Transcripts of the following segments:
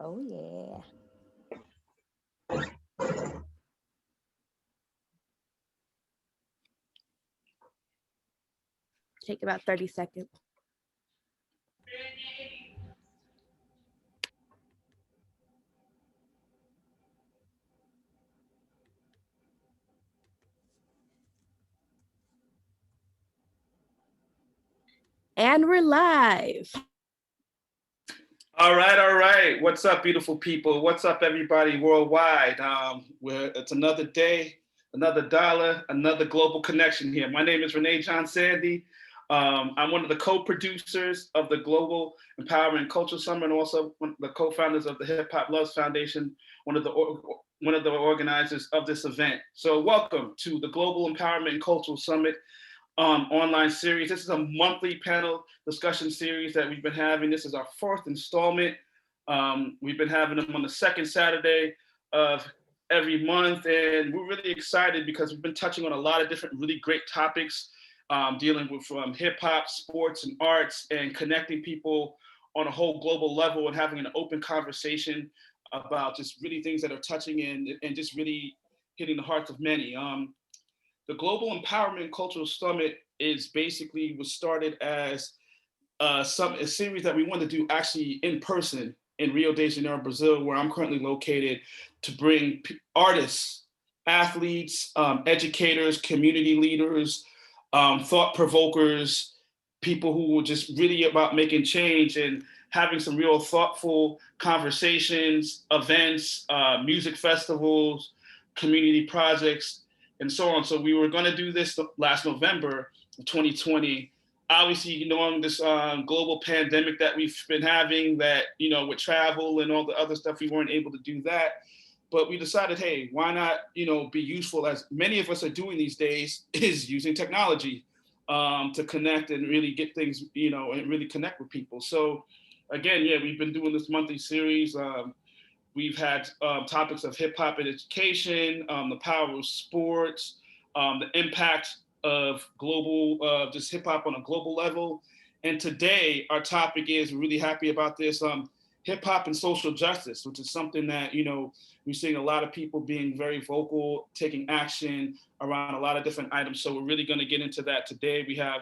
Oh, yeah. Take about 30 seconds. And we're live. All right. What's up, beautiful people? What's up, everybody worldwide? It's another day, another dollar, another global connection here. My name is René John Sandy. I'm one of the co-producers of the Global Empowerment Cultural Summit, and also one of the co-founders of the Hip Hop Loves Foundation, one of the organizers of this event. So welcome to the Global Empowerment Cultural Summit online series. This is a monthly panel discussion series that we've been having. This is our fourth installment. We've been having them on the second Saturday of every month, and we're really excited because we've been touching on a lot of different really great topics, dealing with hip hop, sports, and arts, and connecting people on a whole global level and having an open conversation about just really things that are touching and just really hitting the hearts of many. The Global Empowerment Cultural Summit was started as a series that we wanted to do actually in person in Rio de Janeiro, Brazil, where I'm currently located, to bring artists, athletes, educators, community leaders, thought provokers, people who were just really about making change and having some real thoughtful conversations, events, music festivals, community projects, and so on. So we were going to do this last November of 2020. Obviously, knowing this global pandemic that we've been having, that, with travel and all the other stuff, we weren't able to do that. But we decided, hey, why not, be useful, as many of us are doing these days, is using technology to connect and really get things, and really connect with people. So again, we've been doing this monthly series. We've had topics of hip hop and education, the power of sports, the impact of global, just hip hop on a global level. And today our topic is, we're really happy about this, hip hop and social justice, which is something that, we're seeing a lot of people being very vocal, taking action around a lot of different items. So we're really going to get into that today. We have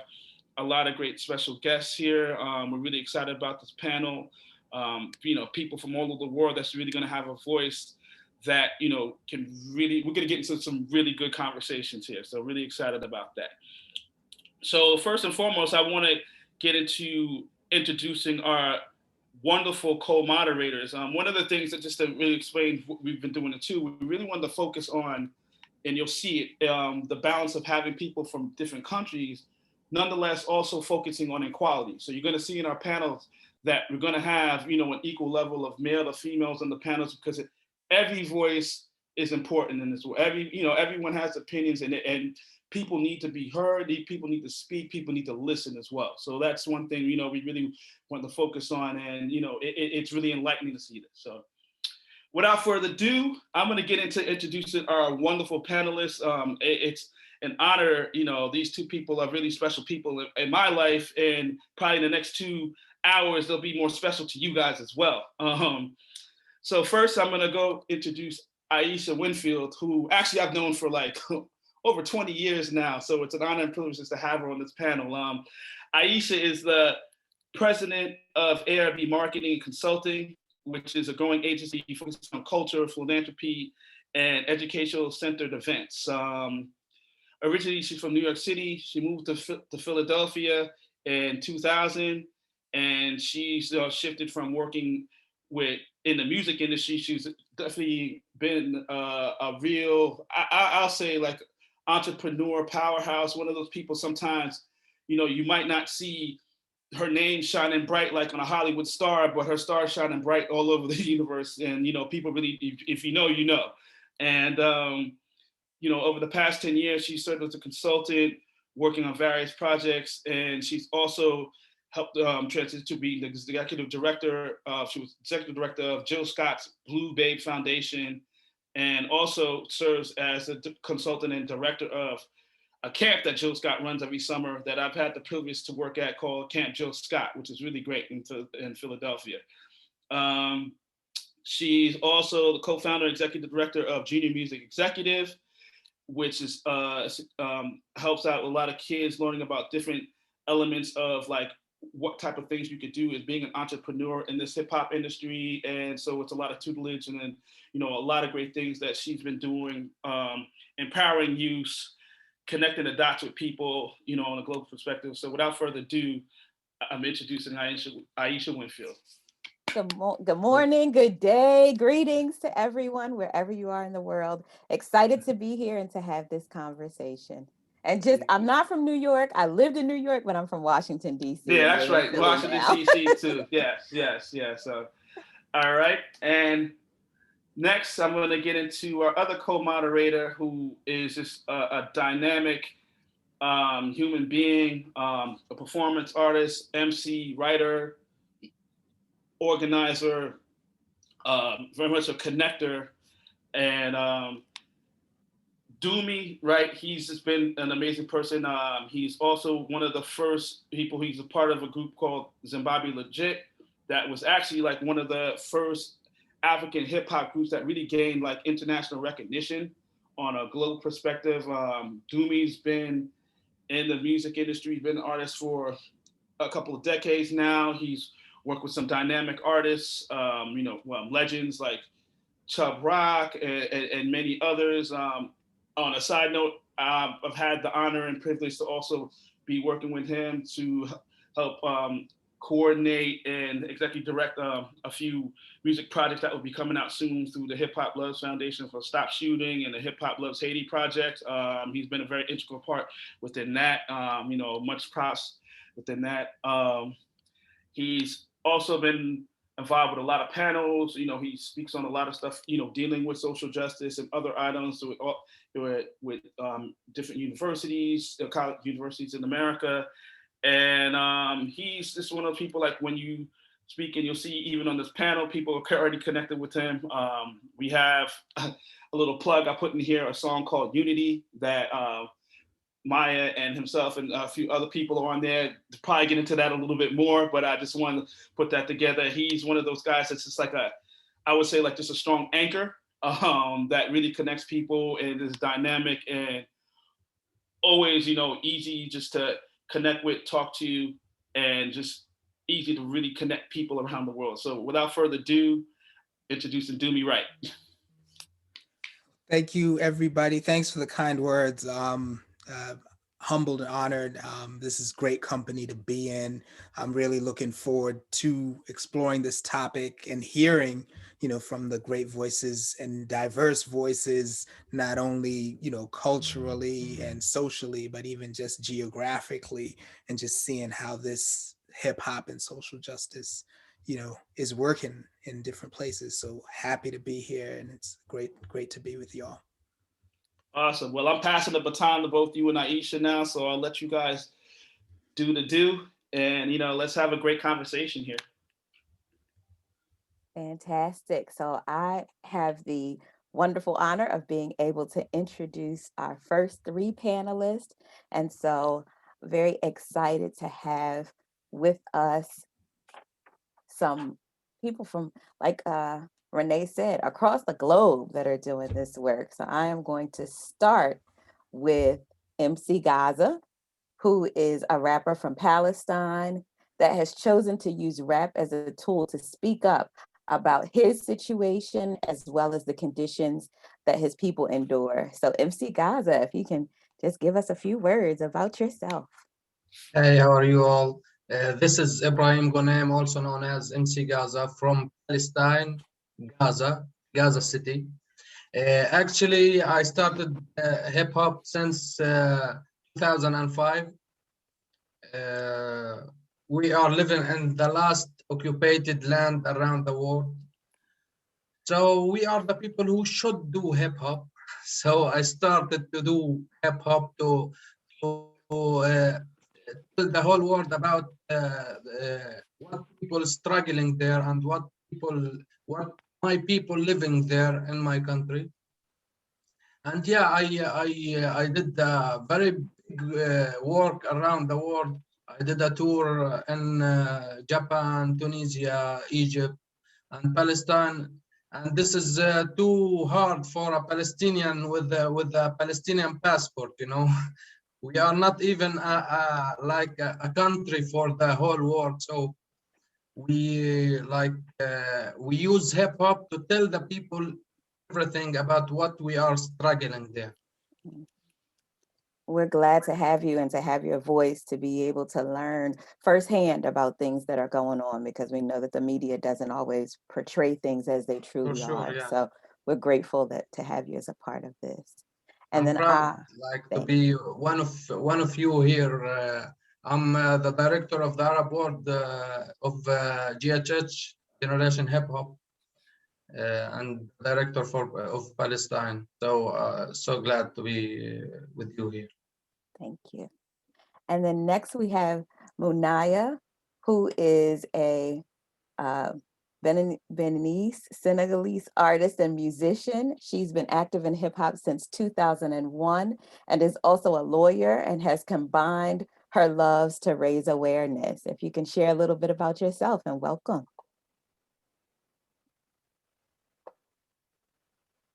a lot of great special guests here. We're really excited about this panel. People from all over the world that's really going to have a voice that, we're going to get into some really good conversations here. So really excited about that. So first and foremost, I want to get into introducing our wonderful co-moderators. One of the things that, just to really explain what we've been doing it too, we really wanted to focus on, and you'll see it, the balance of having people from different countries, nonetheless also focusing on equality. So you're going to see in our panels that we're going to have, an equal level of male to females in the panels, because every voice is important in this. Everyone has opinions, and people need to be heard. People need to speak. People need to listen as well. So that's one thing, we really want to focus on, and it's really enlightening to see this. So without further ado, I'm going to get into introducing our wonderful panelists. It's an honor. These two people are really special people in my life, and probably in the next 2 hours, they'll be more special to you guys as well. So first, I'm going to go introduce Aisha Winfield, who actually I've known for like over 20 years now. So it's an honor and privilege just to have her on this panel. Aisha is the president of ARB Marketing and Consulting, which is a growing agency focused on culture, philanthropy, and educational centered events. Originally, she's from New York City. She moved to Philadelphia in 2000, and she's shifted from working in the music industry. She's definitely been a real, I'll say, like, entrepreneur powerhouse. One of those people sometimes, you might not see her name shining bright like on a Hollywood star, but her star shining bright all over the universe. And, people really, if you know, you know. And, over the past 10 years, she served as a consultant working on various projects. And she's also helped transition to be the executive director. She was executive director of Jill Scott's Blue Babe Foundation, and also serves as a consultant and director of a camp that Jill Scott runs every summer that I've had the privilege to work at, called Camp Jill Scott, which is really great in Philadelphia. She's also the co-founder and executive director of Junior Music Executive, which is helps out a lot of kids learning about different elements of like what type of things you could do as being an entrepreneur in this hip hop industry. And so it's a lot of tutelage and then, you know, a lot of great things that she's been doing, empowering youth, connecting the dots with people, you know, on a global perspective. So without further ado, I'm introducing Aisha Winfield. Good morning, good day, greetings to everyone, wherever you are in the world. Excited to be here and to have this conversation. And just, I'm not from New York. I lived in New York, but I'm from Washington, D.C. Yeah, that's right. Washington, D.C. too. Yes. So, all right. And next, I'm going to get into our other co-moderator who is just a dynamic human being, a performance artist, MC, writer, organizer, very much a connector. And Dumi Right, he's just been an amazing person. He's also one of the first people, he's a part of a group called Zimbabwe Legit that was actually like one of the first African hip hop groups that really gained like international recognition on a global perspective. Dumi's been in the music industry, been an artist for a couple of decades now. He's worked with some dynamic artists, legends like Chubb Rock and many others. On a side note, I've had the honor and privilege to also be working with him to help coordinate and executive direct a few music projects that will be coming out soon through the Hip Hop Loves Foundation for Stop Shooting and the Hip Hop Loves Haiti project. He's been a very integral part within that. Much props within that. He's also been involved with a lot of panels. You know, he speaks on a lot of stuff, you know, dealing with social justice and other items with different universities, college universities in America. And he's just one of those people, like when you speak and you'll see even on this panel, people are already connected with him. We have a little plug I put in here, a song called Unity that Maya and himself and a few other people are on there. To probably get into that a little bit more, but I just wanted to put that together. He's one of those guys that's just like I would say like just a strong anchor that really connects people and is dynamic and always, you know, easy just to connect with, talk to, and just easy to really connect people around the world. So without further ado, introducing Dumi Right. Thank you, everybody. Thanks for the kind words. Humbled and honored. This is great company to be in. I'm really looking forward to exploring this topic and hearing, you know, from the great voices and diverse voices, not only, you know, culturally and socially, but even just geographically, and just seeing how this hip hop and social justice, you know, is working in different places. So happy to be here, and it's great to be with y'all. Awesome. Well, I'm passing the baton to both you and Aisha now, so I'll let you guys do the do, and, you know, let's have a great conversation here. Fantastic. So I have the wonderful honor of being able to introduce our first three panelists. And so very excited to have with us some people from, like René said, across the globe that are doing this work. So I am going to start with MC GAZA, who is a rapper from Palestine that has chosen to use rap as a tool to speak up about his situation as well as the conditions that his people endure. So MC GAZA, if you can just give us a few words about yourself. Hey, how are you all? This is Ibrahim Ghanem, also known as MC GAZA, from Palestine, Gaza City. Actually, I started hip hop since 2005. We are living in the last occupied land around the world. So we are the people who should do hip hop. So I started to do hip hop to tell the whole world about what people struggling there and what my people living there in my country. And yeah, I did very big work around the world. I did a tour in Japan, Tunisia, Egypt, and Palestine. and this is too hard for a Palestinian with a Palestinian passport. You know, we are not even like a country for the whole world. So we we use hip hop to tell the people everything about what we are struggling there. We're glad to have you and to have your voice to be able to learn firsthand about things that are going on, because we know that the media doesn't always portray things as they truly For sure, are. yeah. So we're grateful that to have you as a part of this. And I'm then proud, like, to be one of you here. I'm the director of the Arab World of GHH Generation Hip Hop, and director of Palestine. So so glad to be with you here. Thank you. And then next we have Moonaya, who is a Beninese, Senegalese artist and musician. She's been active in hip hop since 2001 and is also a lawyer and has combined her loves to raise awareness. If you can share a little bit about yourself, and welcome.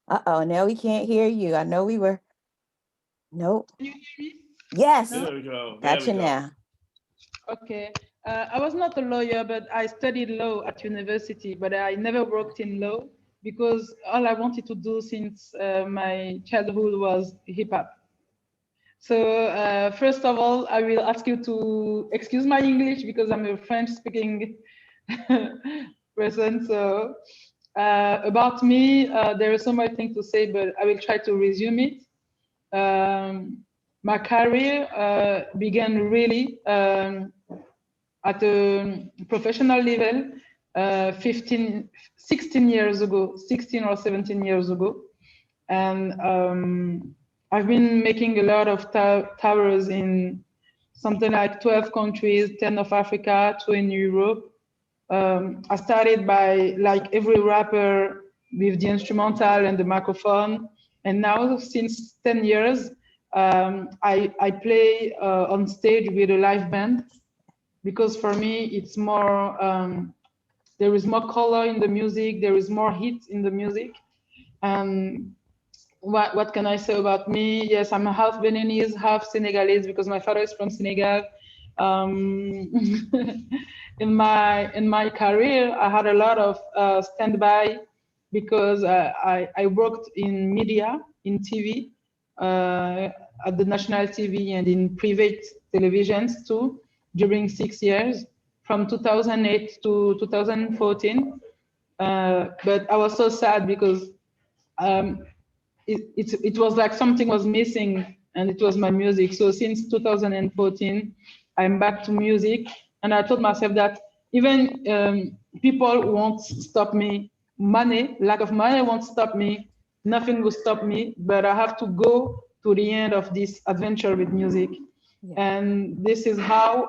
Uh-oh, now we can't hear you. I know we were, nope. Can you hear me? Yes, There we go. gotcha now. Okay. I was not a lawyer, but I studied law at university, but I never worked in law because all I wanted to do since my childhood was hip hop. So first of all, I will ask you to excuse my English because I'm a French speaking person. So about me, there is so much thing to say, but I will try to resume it. My career began really at a professional level 16 years ago, 16 or 17 years ago. And I've been making a lot of towers in something like 12 countries, 10 of Africa, 2 in Europe. I started by, like every rapper, with the instrumental and the microphone. And now, since 10 years, I play on stage with a live band, because for me, it's more, there is more color in the music, there is more heat in the music. And what can I say about me? Yes, I'm half Beninese, half Senegalese, because my father is from Senegal. In my career, I had a lot of standby, because I worked in media, in TV, at the national TV and in private televisions too, during 6 years, from 2008 to 2014. But I was so sad because it was like something was missing, and it was my music. So since 2014, I'm back to music, and I told myself that even people won't stop me. Lack of money won't stop me. Nothing will stop me, but I have to go to the end of this adventure with music. Yeah. And this is how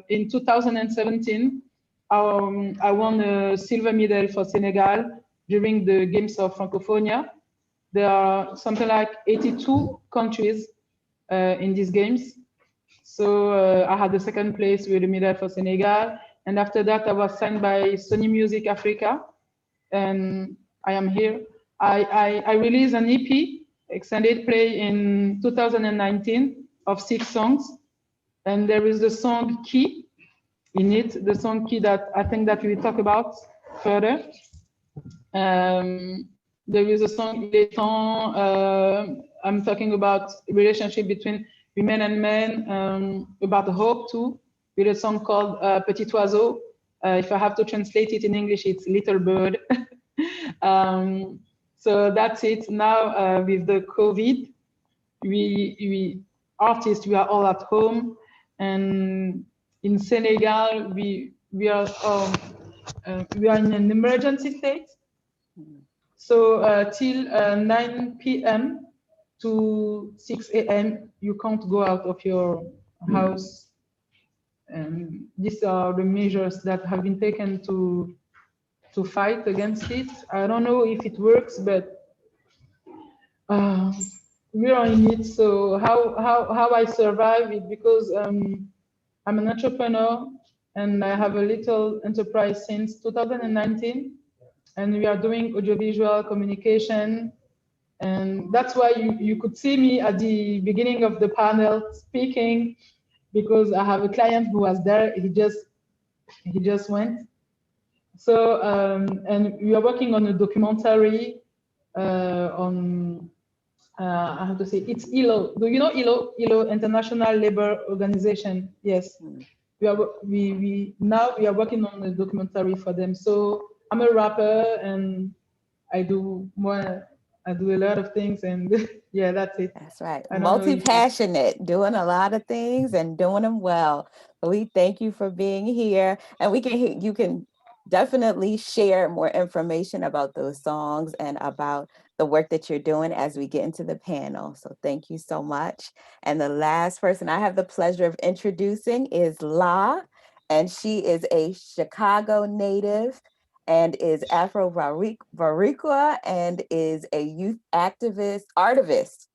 in 2017, I won a silver medal for Senegal during the Games of Francophonia. There are something like 82 countries in these games. So I had the second place with a medal for Senegal. And after that, I was signed by Sony Music Africa. And I am here. I released an EP, extended play, in 2019 of 6 songs. And there is the song Key in it, the song Key that I think that we will talk about further. There is a song, Il est temps. I'm talking about relationship between women and men, about hope too, with a song called Petit Oiseau. If I have to translate it in English, it's Little Bird. So that's it. Now with the COVID, we artists, we are all at home, and in Senegal, we are in an emergency state. So till 9 p.m. to 6 a.m., you can't go out of your house. And these are the measures that have been taken to fight against it. I don't know if it works, but we are in it. So how I survive it, because I'm an entrepreneur and I have a little enterprise since 2019. and we are doing audiovisual communication. And that's why you could see me at the beginning of the panel speaking, because I have a client who was there. He just went. So and we are working on a documentary on I have to say it's ILO. Do you know ILO? ILO, International Labor Organization. Yes. We now we are working on a documentary for them. So I'm a rapper and I do a lot of things, and yeah, that's it. That's right. I don't know if Multi-passionate, doing a lot of things and doing them well. But we thank you for being here, and you can definitely share more information about those songs and about the work that you're doing as we get into the panel. So thank you so much. And the last person I have the pleasure of introducing is La, and she is a Chicago native and is Afro-Boricua and is a youth artivist,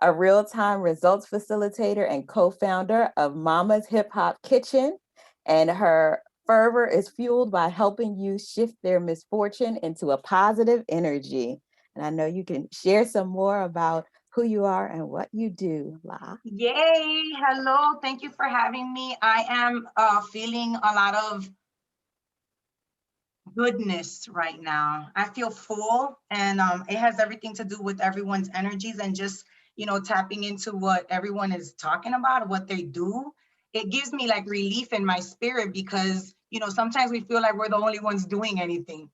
a real-time results facilitator and co-founder of Mama's Hip Hop Kitchen. And her fervor is fueled by helping youth shift their misfortune into a positive energy. And I know you can share some more about who you are and what you do, La. Yay, hello, thank you for having me. I am feeling a lot of goodness right now. I feel full, and it has everything to do with everyone's energies and just, you know, tapping into what everyone is talking about, what they do. It gives me like relief in my spirit because, you know, sometimes we feel like we're the only ones doing anything,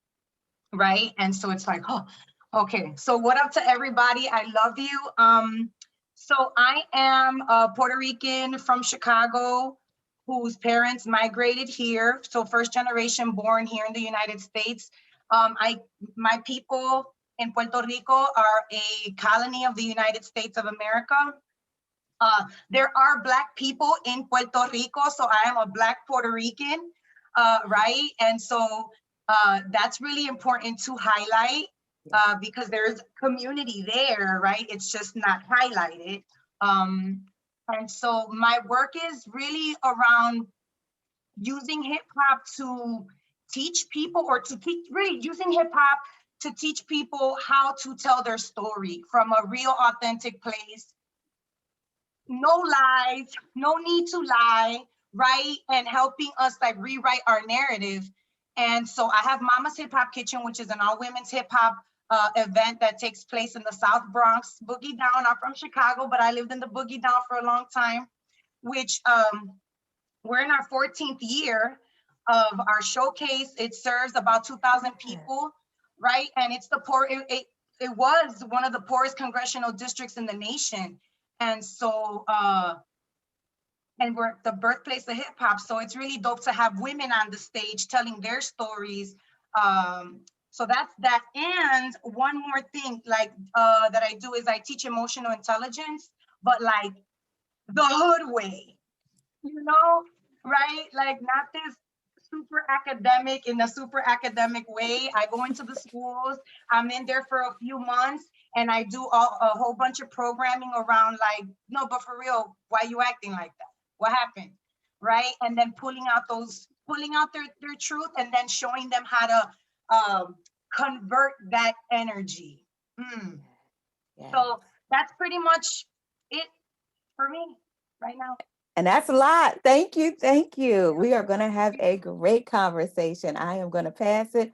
right? And so it's like, oh, okay. So what up to everybody? I love you. So I am a Puerto Rican from Chicago, whose parents migrated here. So first generation born here in the United States. My people in Puerto Rico are a colony of the United States of America. There are Black people in Puerto Rico, so I am a Black Puerto Rican, right? And so that's really important to highlight because there's community there, right? It's just not highlighted. And so my work is really around using hip hop to teach people, or to teach, really using hip hop to teach people how to tell their story from a real authentic place. No lies, no need to lie, right? And helping us like rewrite our narrative. And so I have Mama's Hip Hop Kitchen, which is an all women's hip hop event that takes place in the South Bronx, Boogie Down. I'm from Chicago, but I lived in the Boogie Down for a long time, which we're in our 14th year of our showcase. It serves about 2,000 people, right? And it's the poor, it was one of the poorest congressional districts in the nation. And so, and we're the birthplace of hip hop. So it's really dope to have women on the stage telling their stories. So that's that. And one more thing like that I do is I teach emotional intelligence, but like the hood way, you know, right? Like not this super academic in a super academic way. I go into the schools, I'm in there for a few months, and I do a whole bunch of programming around like, no, but for real, why you acting like that? What happened, right? And then pulling out their truth, and then showing them how to convert that energy. Yeah. So that's pretty much it for me right now. And that's a lot. Thank you. Thank you. We are going to have a great conversation. I am going to pass it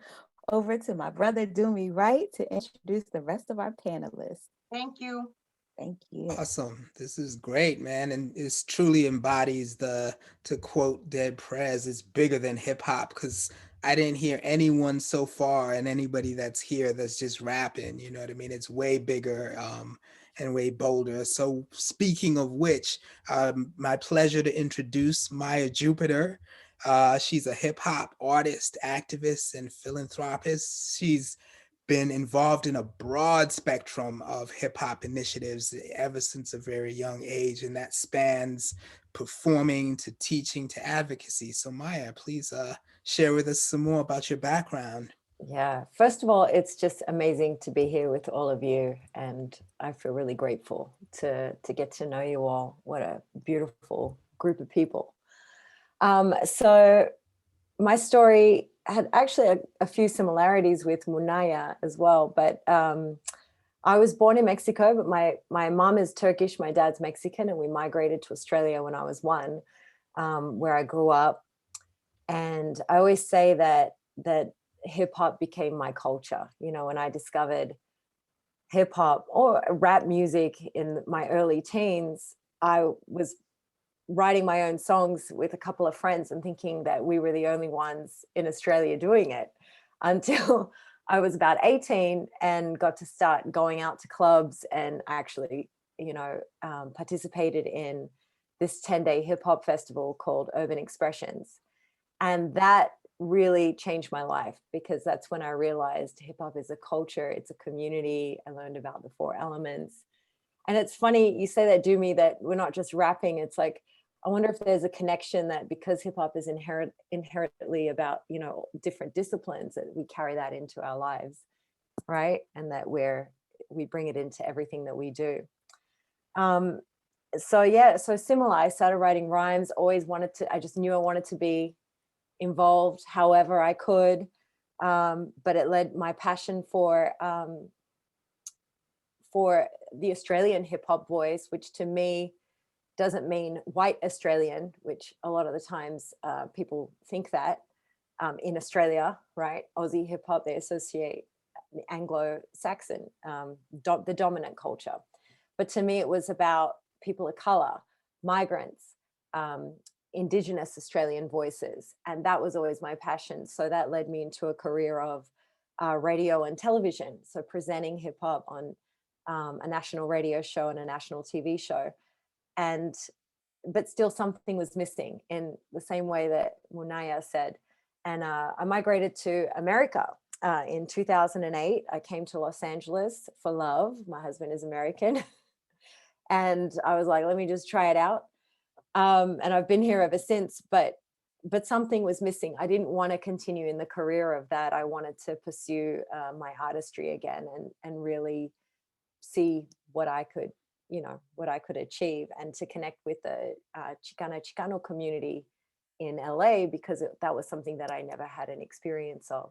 over to my brother, Dumi Right, to introduce the rest of our panelists. Thank you. Thank you. Awesome. This is great, man. And it truly embodies to quote Dead Prez, it's bigger than hip hop, because I didn't hear anyone so far, and anybody that's here that's just rapping, you know what I mean? It's way bigger and way bolder. So speaking of which, my pleasure to introduce Maya Jupiter. She's a hip hop artist, activist, and philanthropist. She's been involved in a broad spectrum of hip hop initiatives ever since a very young age, and that spans performing to teaching to advocacy. So Maya, please share with us some more about your background. Yeah, first of all, it's just amazing to be here with all of you, and I feel really grateful to get to know you all. What a beautiful group of people. So my story had actually a few similarities with Moonaya as well, but I was born in Mexico, but my mom is Turkish, my dad's Mexican, and we migrated to Australia when I was 1, where I grew up. And I always say that hip hop became my culture. You know, when I discovered hip hop or rap music in my early teens, I was writing my own songs with a couple of friends and thinking that we were the only ones in Australia doing it, until I was about 18 and got to start going out to clubs and actually, you know, participated in this 10-day hip hop festival called Urban Expressions. And that really changed my life, because that's when I realized hip hop is a culture, it's a community. I learned about the 4 elements. And it's funny you say that, Dumi, that we're not just rapping. It's like, I wonder if there's a connection that because hip hop is inherently about, you know, different disciplines, that we carry that into our lives, right? And that we bring it into everything that we do. So yeah, so similar. I started writing rhymes. I just knew I wanted to be involved however I could, but it led my passion for the Australian hip hop voice, which to me doesn't mean white Australian, which a lot of the times people think that in Australia, right? Aussie hip hop, they associate Anglo-Saxon, the dominant culture. But to me, it was about people of color, migrants, Indigenous Australian voices. And that was always my passion. So that led me into a career of radio and television. So presenting hip hop on a national radio show and a national TV show. But still something was missing, in the same way that Moonaya said. And I migrated to America in 2008. I came to Los Angeles for love. My husband is American. And I was like, let me just try it out. And I've been here ever since, but something was missing. I didn't want to continue in the career of that. I wanted to pursue my artistry again and really see what I could achieve, and to connect with the Chicano community in LA, because that was something that I never had an experience of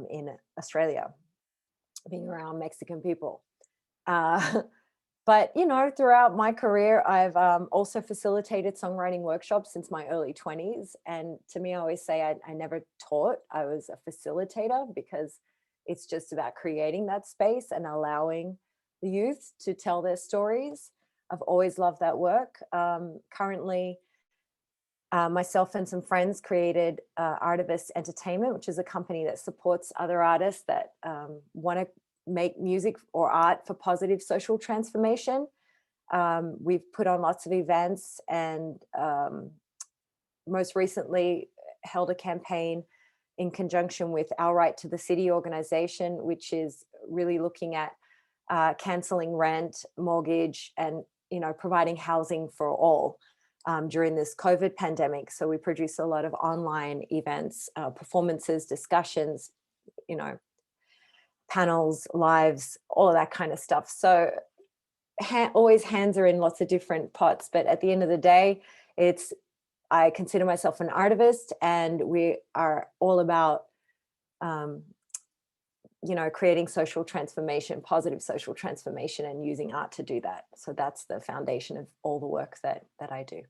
in Australia, being around Mexican people. But, you know, throughout my career, I've also facilitated songwriting workshops since my early 20s. And to me, I always say I never taught, I was a facilitator, because it's just about creating that space and allowing the youth to tell their stories. I've always loved that work. Currently, myself and some friends created Larimar Entertainment, which is a company that supports other artists that want to make music or art for positive social transformation. We've put on lots of events, and most recently held a campaign in conjunction with Our Right to the City organization, which is really looking at canceling rent, mortgage, and, you know, providing housing for all during this COVID pandemic. So we produce a lot of online events, performances, discussions, you know, panels, lives, all of that kind of stuff. So always hands are in lots of different pots, but at the end of the day, I consider myself an artivist, and we are all about you know, creating social transformation, positive social transformation, and using art to do that. So that's the foundation of all the work that I do.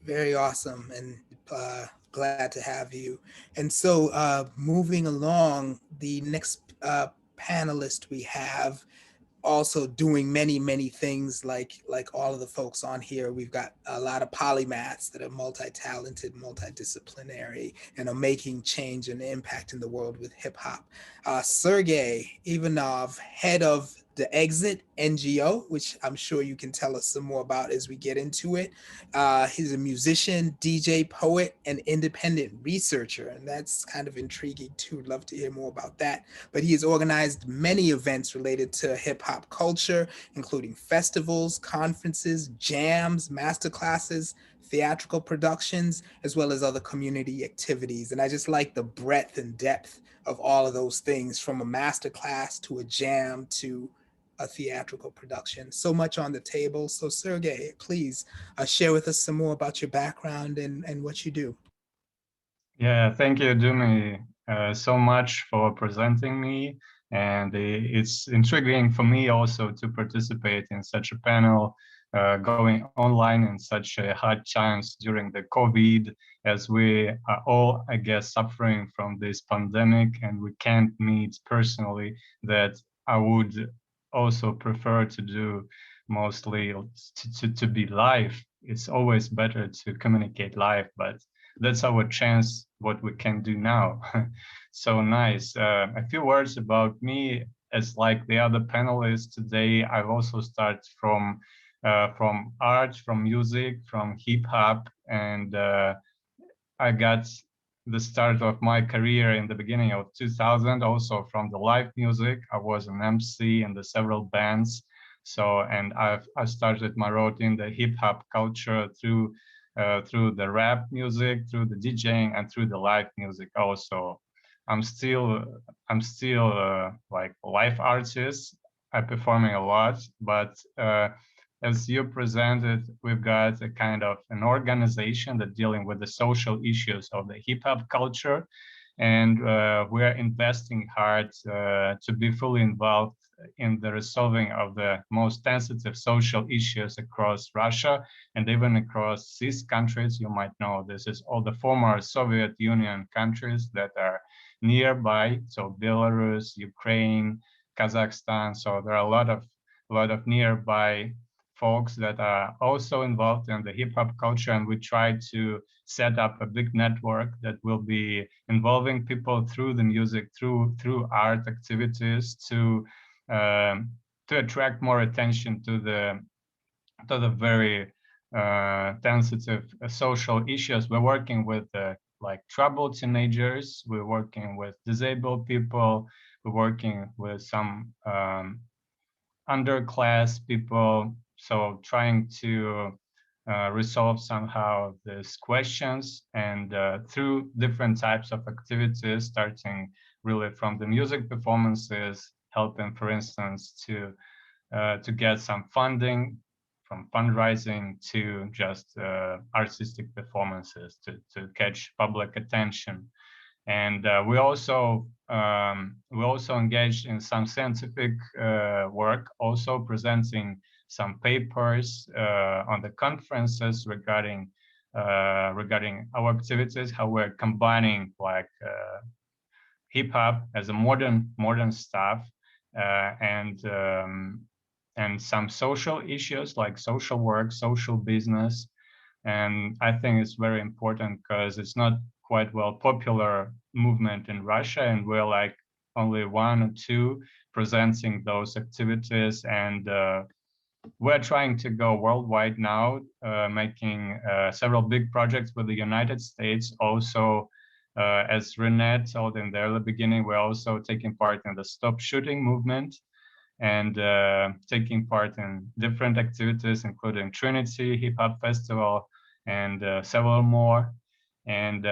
Very awesome, and glad to have you. And so moving along, the next panelist we have, also doing many things like all of the folks on here. We've got a lot of polymaths that are multi-talented, multidisciplinary, and are making change and impact in the world with hip hop. Sergey Ivanov, head of the Exit NGO, which I'm sure you can tell us some more about as we get into it. He's a musician, DJ, poet, and independent researcher, and that's kind of intriguing too. Love to hear more about that. But he has organized many events related to hip hop culture, including festivals, conferences, jams, masterclasses, theatrical productions, as well as other community activities. And I just like the breadth and depth of all of those things, from a masterclass to a jam to a theatrical production. So much on the table. So Sergey, please share with us some more about your background and what you do. Yeah, thank you, Dumi, so much for presenting me. And it's intriguing for me also to participate in such a panel, going online in such a hard times during the COVID, as we are all, I guess, suffering from this pandemic and we can't meet personally, that I would also prefer to do mostly to be live. It's always better to communicate live, but that's our chance, what we can do now. So nice. A few words about me. As like the other panelists today, I've also started from art, from music, from hip hop, and I got the start of my career in the beginning of 2000, also from the live music. I was an MC in the several bands. So, and I started my road in the hip hop culture through the rap music, through the DJing, and through the live music also. I'm still like live artist. I'm performing a lot, but as you presented, we've got a kind of an organization that dealing with the social issues of the hip hop culture, and we're investing hard to be fully involved in the resolving of the most sensitive social issues across Russia and even across these countries. You might know this is all the former Soviet Union countries that are nearby, so Belarus, Ukraine, Kazakhstan. So there are a lot of nearby folks that are also involved in the hip hop culture, and we try to set up a big network that will be involving people through the music, through art activities, to attract more attention to the very sensitive social issues. We're working with like troubled teenagers, we're working with disabled people, we're working with some underclass people. So trying to resolve somehow these questions, and through different types of activities, starting really from the music performances, helping, for instance, to get some funding from fundraising to just artistic performances to catch public attention. And we also engaged in some scientific work, also presenting some papers on the conferences regarding our activities, how we're combining like hip hop as a modern stuff and some social issues like social work, social business. And I think it's very important because it's not quite well popular movement in Russia, and we're like only one or two presenting those activities. And we're trying to go worldwide now, making several big projects with the United States. Also, as René told in the early beginning, we're also taking part in the Stop Shooting movement and taking part in different activities, including Trinity Hip Hop Festival and several more. And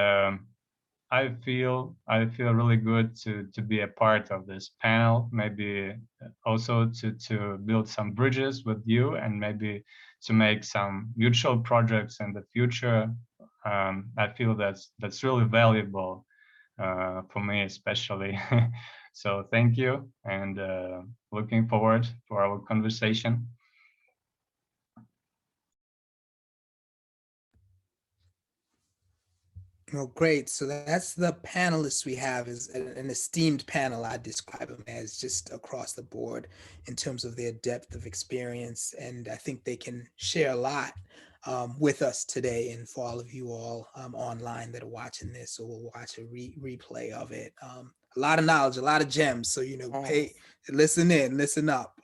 I feel really good to be a part of this panel, maybe also to build some bridges with you, and maybe to make some mutual projects in the future. I feel that's really valuable for me especially. So thank you, and looking forward for our conversation. Well, great. So that's the panelists we have, is an esteemed panel. I describe them as just across the board in terms of their depth of experience. And I think they can share a lot with us today, and for all of you all online that are watching this or will watch a replay of it. A lot of knowledge, a lot of gems. So, you know, pay, listen in, listen up.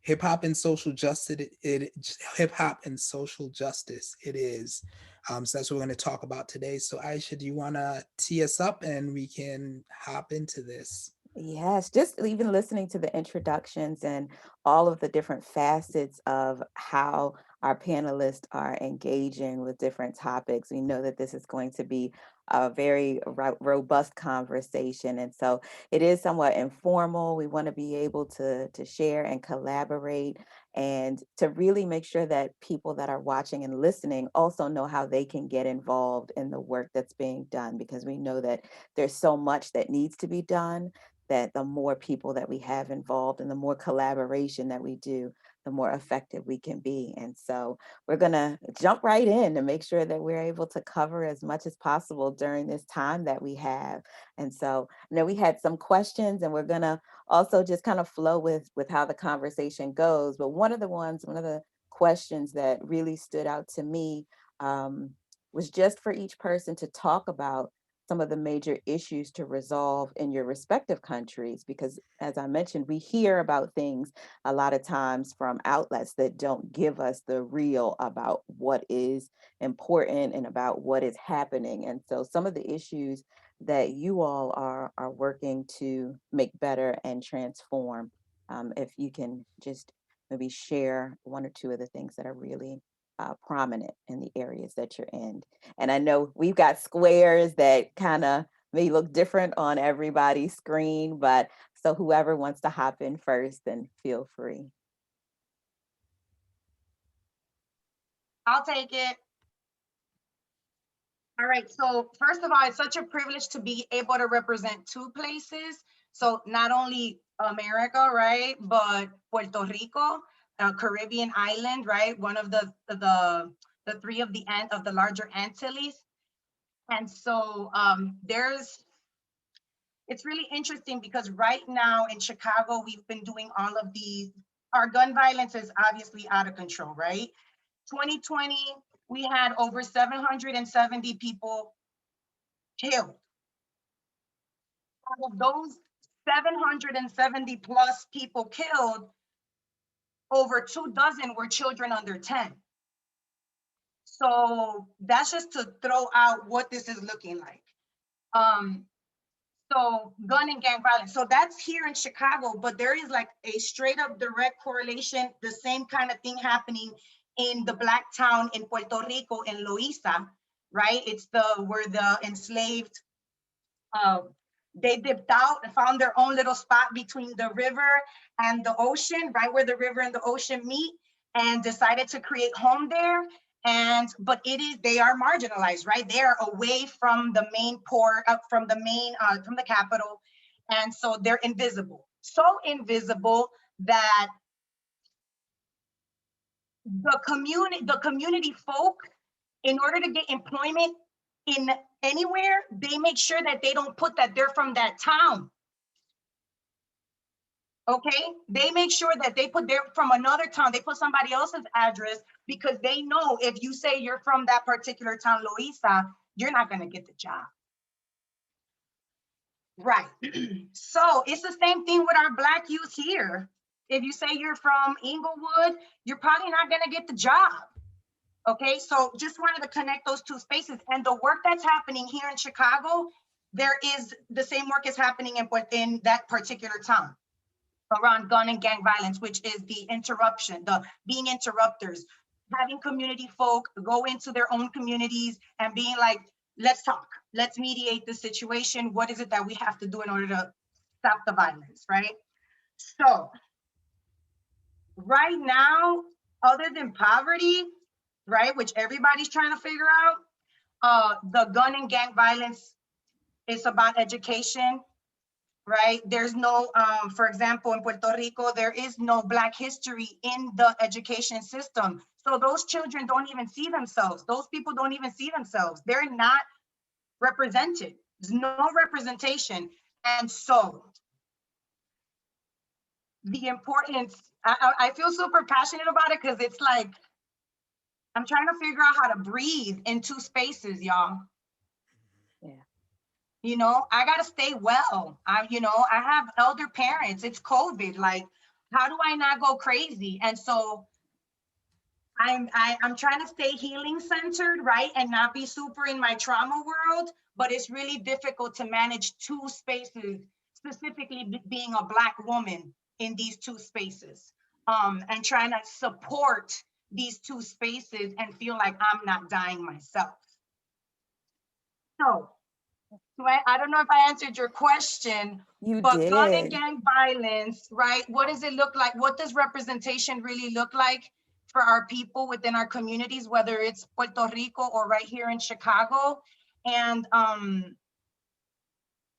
Hip hop and social justice, hip hop and social justice, it is. So that's what we're going to talk about today. So Aisha, do you want to tee us up and we can hop into this? Yes, just even listening to the introductions and all of the different facets of how our panelists are engaging with different topics. We know that this is going to be a very robust conversation. And so it is somewhat informal. We want to be able to share and collaborate and to really make sure that people that are watching and listening also know how they can get involved in the work that's being done, because we know that there's so much that needs to be done, that the more people that we have involved and the more collaboration that we do, the more effective we can be. And so we're gonna jump right in to make sure that we're able to cover as much as possible during this time that we have. And so I know we had some questions, and we're gonna also just kind of flow with how the conversation goes. But one of the questions that really stood out to me was just for each person to talk about some of the major issues to resolve in your respective countries, because as I mentioned, we hear about things a lot of times from outlets that don't give us the real about what is important and about what is happening. And so some of the issues that you all are working to make better and transform, if you can just maybe share one or two of the things that are really prominent in the areas that you're in. And I know we've got squares that kind of may look different on everybody's screen, but so whoever wants to hop in first, then feel free. I'll take it. All right, so first of all, it's such a privilege to be able to represent two places. So not only America, right, but Puerto Rico, a Caribbean island, right, one of the three of the larger Antilles. And so it's really interesting because right now in Chicago, we've been doing all of these, our gun violence is obviously out of control, right? 2020, we had over 770 people killed. Out of those 770 plus people killed, over 24 were children under 10. So that's just to throw out what this is looking like. So gun and gang violence. So that's here in Chicago, but there is like a straight up direct correlation, the same kind of thing happening in the Black town in Puerto Rico, in Loíza, right? It's where the enslaved, they dipped out and found their own little spot between the river and the ocean, right where the river and the ocean meet, and decided to create home there. But they are marginalized, right? They are away from the main port, from the capital. And so they're invisible. So invisible that the community folk, in order to get employment in anywhere, they make sure that they don't put that they're from that town. Okay, they make sure that they're from another town. They put somebody else's address because they know if you say you're from that particular town, Loíza, you're not going to get the job. Right. So it's the same thing with our Black youth here. If you say you're from Inglewood, you're probably not going to get the job. Okay, so just wanted to connect those two spaces. And the work that's happening here in Chicago, there is the same work is happening in that particular town around gun and gang violence, which is the interruption, the being interrupters, having community folk go into their own communities and being like, let's talk, let's mediate the situation. What is it that we have to do in order to stop the violence, right? So right now, other than poverty, right, which everybody's trying to figure out, the gun and gang violence is about education, right? There's no, for example, in Puerto Rico, there is no Black history in the education system. So those children don't even see themselves. Those people don't even see themselves. They're not represented. There's no representation. And so the importance, I feel super passionate about it because it's like, I'm trying to figure out how to breathe in two spaces, y'all. Yeah. You know, I gotta stay well. I have elder parents. It's COVID. Like, how do I not go crazy? And so I'm trying to stay healing centered, right, and not be super in my trauma world. But it's really difficult to manage two spaces, specifically being a Black woman in these two spaces, and trying to support these two spaces and feel like I'm not dying myself. So I don't know if I answered your question, but gun and gang violence, right? What does it look like? What does representation really look like for our people within our communities, whether it's Puerto Rico or right here in Chicago? And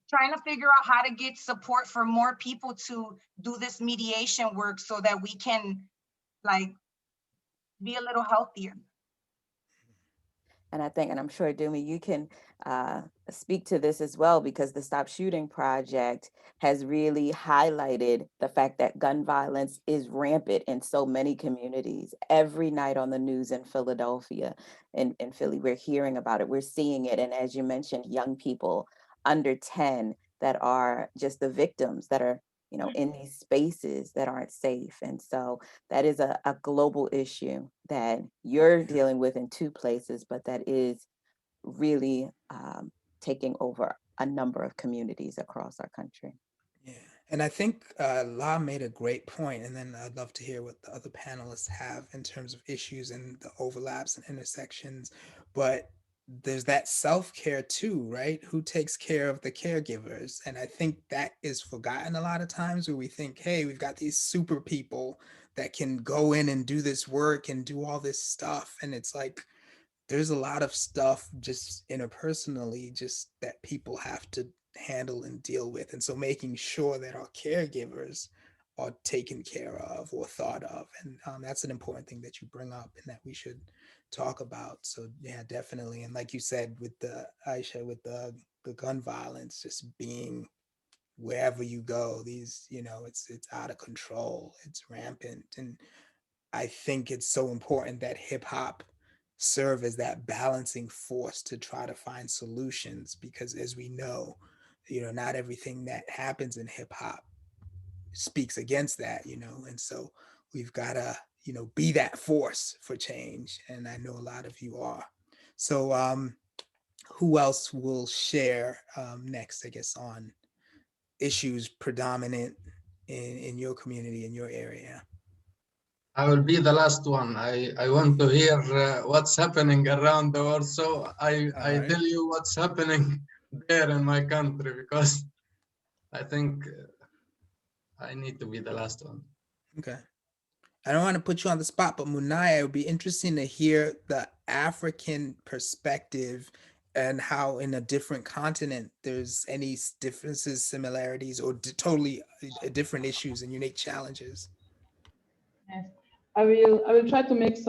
trying to figure out how to get support for more people to do this mediation work so that we can like be a little healthier. And I think, and I'm sure, Dumi, you can speak to this as well, because the Stop Shooting Project has really highlighted the fact that gun violence is rampant in so many communities. Every night on the news in Philadelphia, in Philly, we're hearing about it, we're seeing it. And as you mentioned, young people under 10 that are just the victims that are, you know, in these spaces that aren't safe. And so that is a global issue that you're dealing with in two places, but that is really taking over a number of communities across our country. Yeah, and I think La made a great point, and then I'd love to hear what the other panelists have in terms of issues and the overlaps and intersections. But there's that self-care too, right? Who takes care of the caregivers? And I think that is forgotten a lot of times, where we think, hey, we've got these super people that can go in and do this work and do all this stuff. And it's like, there's a lot of stuff just interpersonally, just that people have to handle and deal with. And so making sure that our caregivers are taken care of or thought of. And that's an important thing that you bring up and that we should talk about. So yeah, definitely. And like you said, with the Aisha, with the gun violence, just being wherever you go, these, you know, it's out of control, it's rampant. And I think it's so important that hip hop serve as that balancing force to try to find solutions, because as we know, you know, not everything that happens in hip hop speaks against that, you know, and so we've got to, you know, be that force for change. And I know a lot of you are. So who else will share next, I guess, on issues predominant in your community, in your area? I will be the last one. I want to hear what's happening around the world. So I tell you what's happening there in my country, because I think I need to be the last one. Okay. I don't want to put you on the spot, but Moonaya, it would be interesting to hear the African perspective and how in a different continent there's any differences, similarities, or totally different issues and unique challenges. Yes. I will try to make to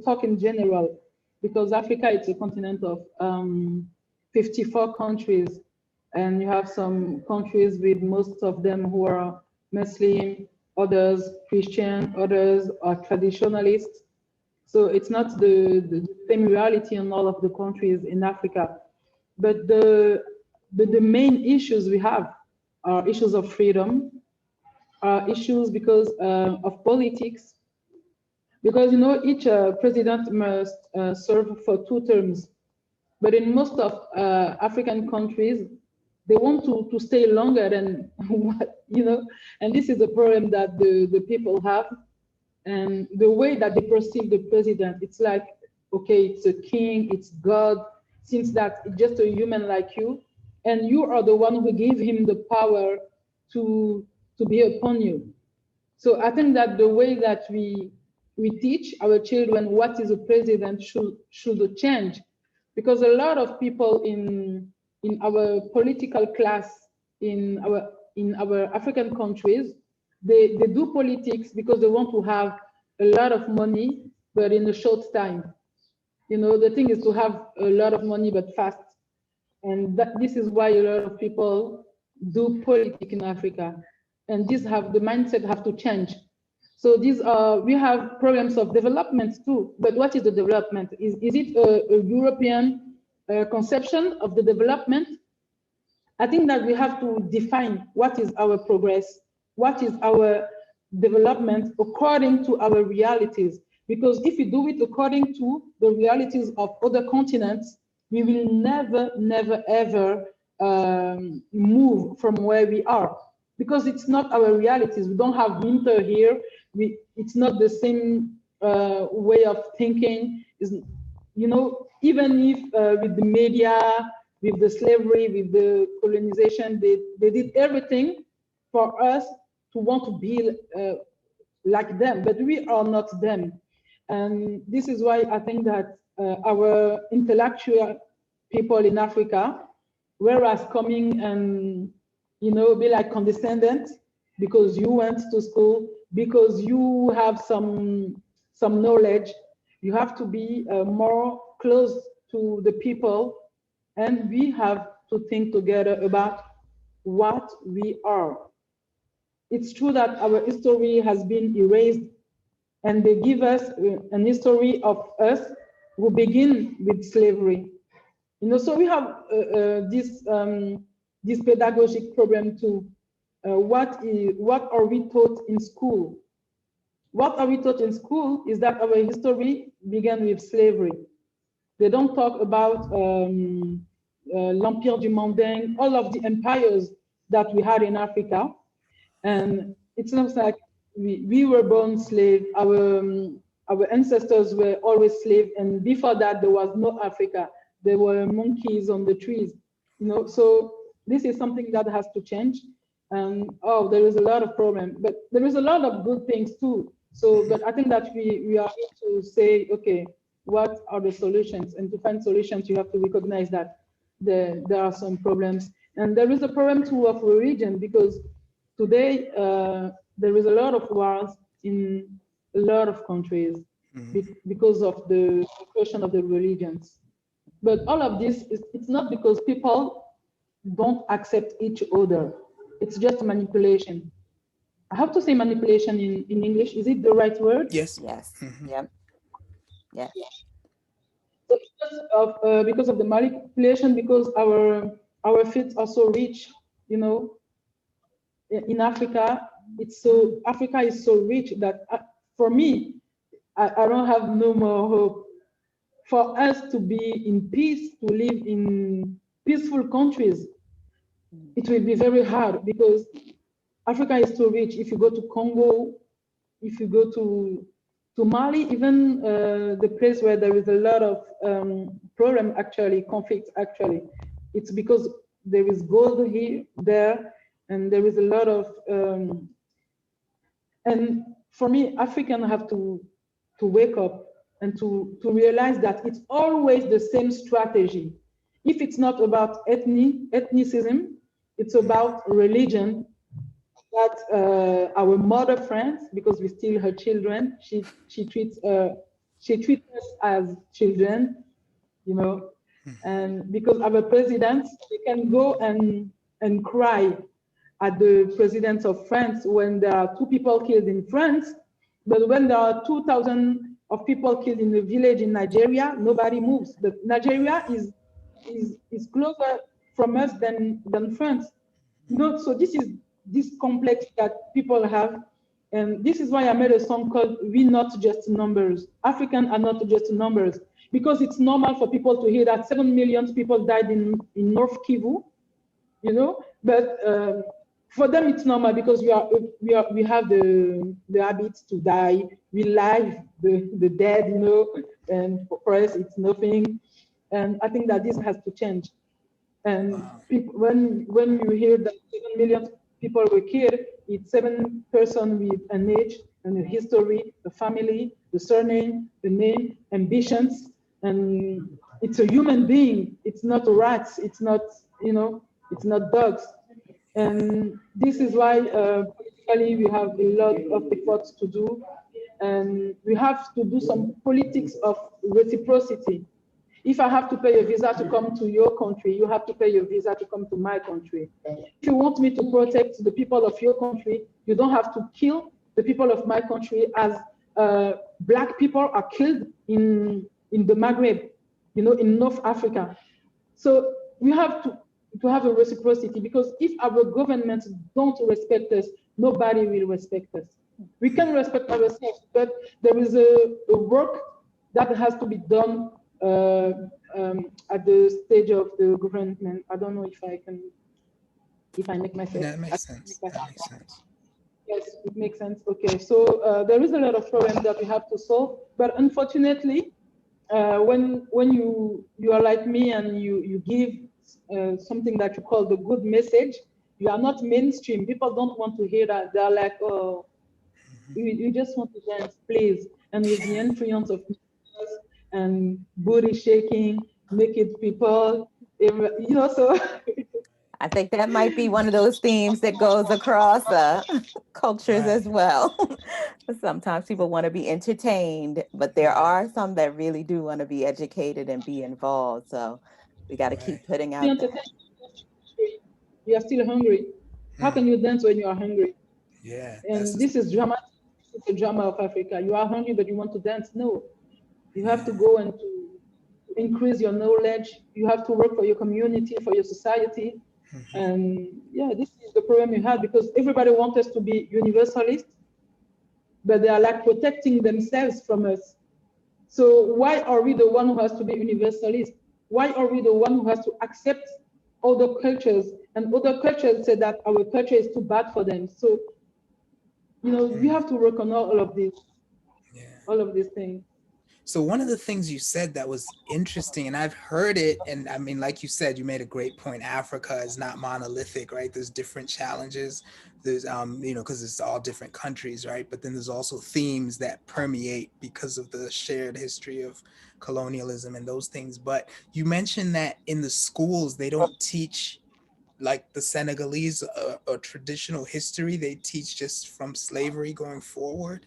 talk in general, because Africa is a continent of 54 countries, and you have some countries with most of them who are Muslim, others Christian, others are traditionalists. So it's not the same reality in all of the countries in Africa. But the main issues we have are issues of freedom, issues because of politics, because, you know, each president must serve for 2 terms. But in most of African countries, they want to stay longer than what, you know, and this is a problem that the people have. And the way that they perceive the president, it's like, okay, it's a king, it's God, since that it's just a human like you, and you are the one who gave him the power to be upon you. So I think that the way that we teach our children what is a president should change, because a lot of people in our political class in our African countries, they do politics because they want to have a lot of money, but in a short time. You know, the thing is to have a lot of money but fast, and this is why a lot of people do politics in Africa, and the mindset have to change. So these we have programs of development too, but what is the development? Is it a European conception of the development? I think that we have to define what is our progress, what is our development according to our realities. Because if we do it according to the realities of other continents, we will never, never, ever move from where we are, because it's not our realities. We don't have winter here. it's not the same way of thinking. Is, you know, even if with the media, with the slavery, with the colonization, they did everything for us to want to be like them, but we are not them. And this is why I think that our intellectual people in Africa, whereas coming and, you know, be like condescendent because you went to school, because you have some knowledge, you have to be more close to the people, and we have to think together about what we are. It's true that our history has been erased, and they give us an history of us who begin with slavery. You know, so we have this pedagogic problem too. What are we taught in school? What are we taught in school is that our history began with slavery. They don't talk about l'Empire du Manding, all of the empires that we had in Africa. And it's not like we were born slave. Our ancestors were always slave, and before that there was no Africa. There were monkeys on the trees, you know. So this is something that has to change. And there is a lot of problems, but there is a lot of good things too. So, but I think that we are here to say, okay, what are the solutions? And to find solutions, you have to recognize that there are some problems, and there is a problem too of religion, because today, there is a lot of wars in a lot of countries because of the question of the religions. But all of this, it's not because people don't accept each other. It's just manipulation. I have to say manipulation in English. Is it the right word? Yes. Yes. Yep. Yeah. So because of the manipulation, because our feet are so rich, you know. In Africa, Africa is so rich that for me, I don't have no more hope. For us to be in peace, to live in peaceful countries, it will be very hard, because Africa is so rich. If you go to Congo, if you go to Mali, even the place where there is a lot of problem, actually, conflict, actually, it's because there is gold here, there, and there is a lot of, and for me, Africans have to wake up and to realize that it's always the same strategy. If it's not about ethnicism, it's about religion. That our mother friends, because we steal her children, she treats us as children, you know, and because our presidents, they can go and cry at the presidents of France when there are 2 people killed in France, but when there are 2,000 of people killed in a village in Nigeria, nobody moves. But Nigeria is closer from us than France. You know, so this is this complex that people have, and this is why I made a song called "We Not Just Numbers." Africans are not just numbers, because it's normal for people to hear that 7 million people died in North Kivu, you know, but for them it's normal, because we have the habit to die. We live the dead, you know, and for us it's nothing. And I think that this has to change. And people, when you hear that 7 million people were killed, it's 7 persons with an age and a history, a family, the surname, the name, ambitions, and it's a human being. It's not rats. It's not, you know, it's not dogs. And this is why politically we have a lot of efforts to do, and we have to do some politics of reciprocity. If I have to pay a visa to come to your country, you have to pay a visa to come to my country. If you want me to protect the people of your country, you don't have to kill the people of my country as Black people are killed in the Maghreb, you know, in North Africa. So we have to have a reciprocity, because if our governments don't respect us, nobody will respect us. We can respect ourselves, but there is a work that has to be done at the stage of the government. I don't know if I make myself. That makes sense. That makes sense. Yes, it makes sense. Okay, so there is a lot of problems that we have to solve, but unfortunately, when you are like me and you give something that you call the good message, you are not mainstream. People don't want to hear that. They're like, oh, you just want to dance, please. And with the influence of music and booty shaking, naked people, so. I think that might be one of those themes that goes across cultures as well. Sometimes people want to be entertained, but there are some that really do want to be educated and be involved. So we got to keep putting out that. You are still hungry. How can you dance when you are hungry? Yeah. And this is drama. It's the drama of Africa. You are hungry, but you want to dance. No, you have to go and to increase your knowledge. You have to work for your community, for your society. And yeah, this is the problem you have, because everybody wants us to be universalist, but they are like protecting themselves from us. So why are we the one who has to be universalist? Why are we the one who has to accept other cultures? And other cultures say that our culture is too bad for them. So, we have to work on all of this, all of these things. So one of the things you said that was interesting, and I've heard it, and I mean, like you said, you made a great point. Africa is not monolithic, right? There's different challenges. There's, because it's all different countries, right? But then there's also themes that permeate because of the shared history of colonialism and those things. But you mentioned that in the schools, they don't teach like the Senegalese or traditional history. They teach just from slavery going forward.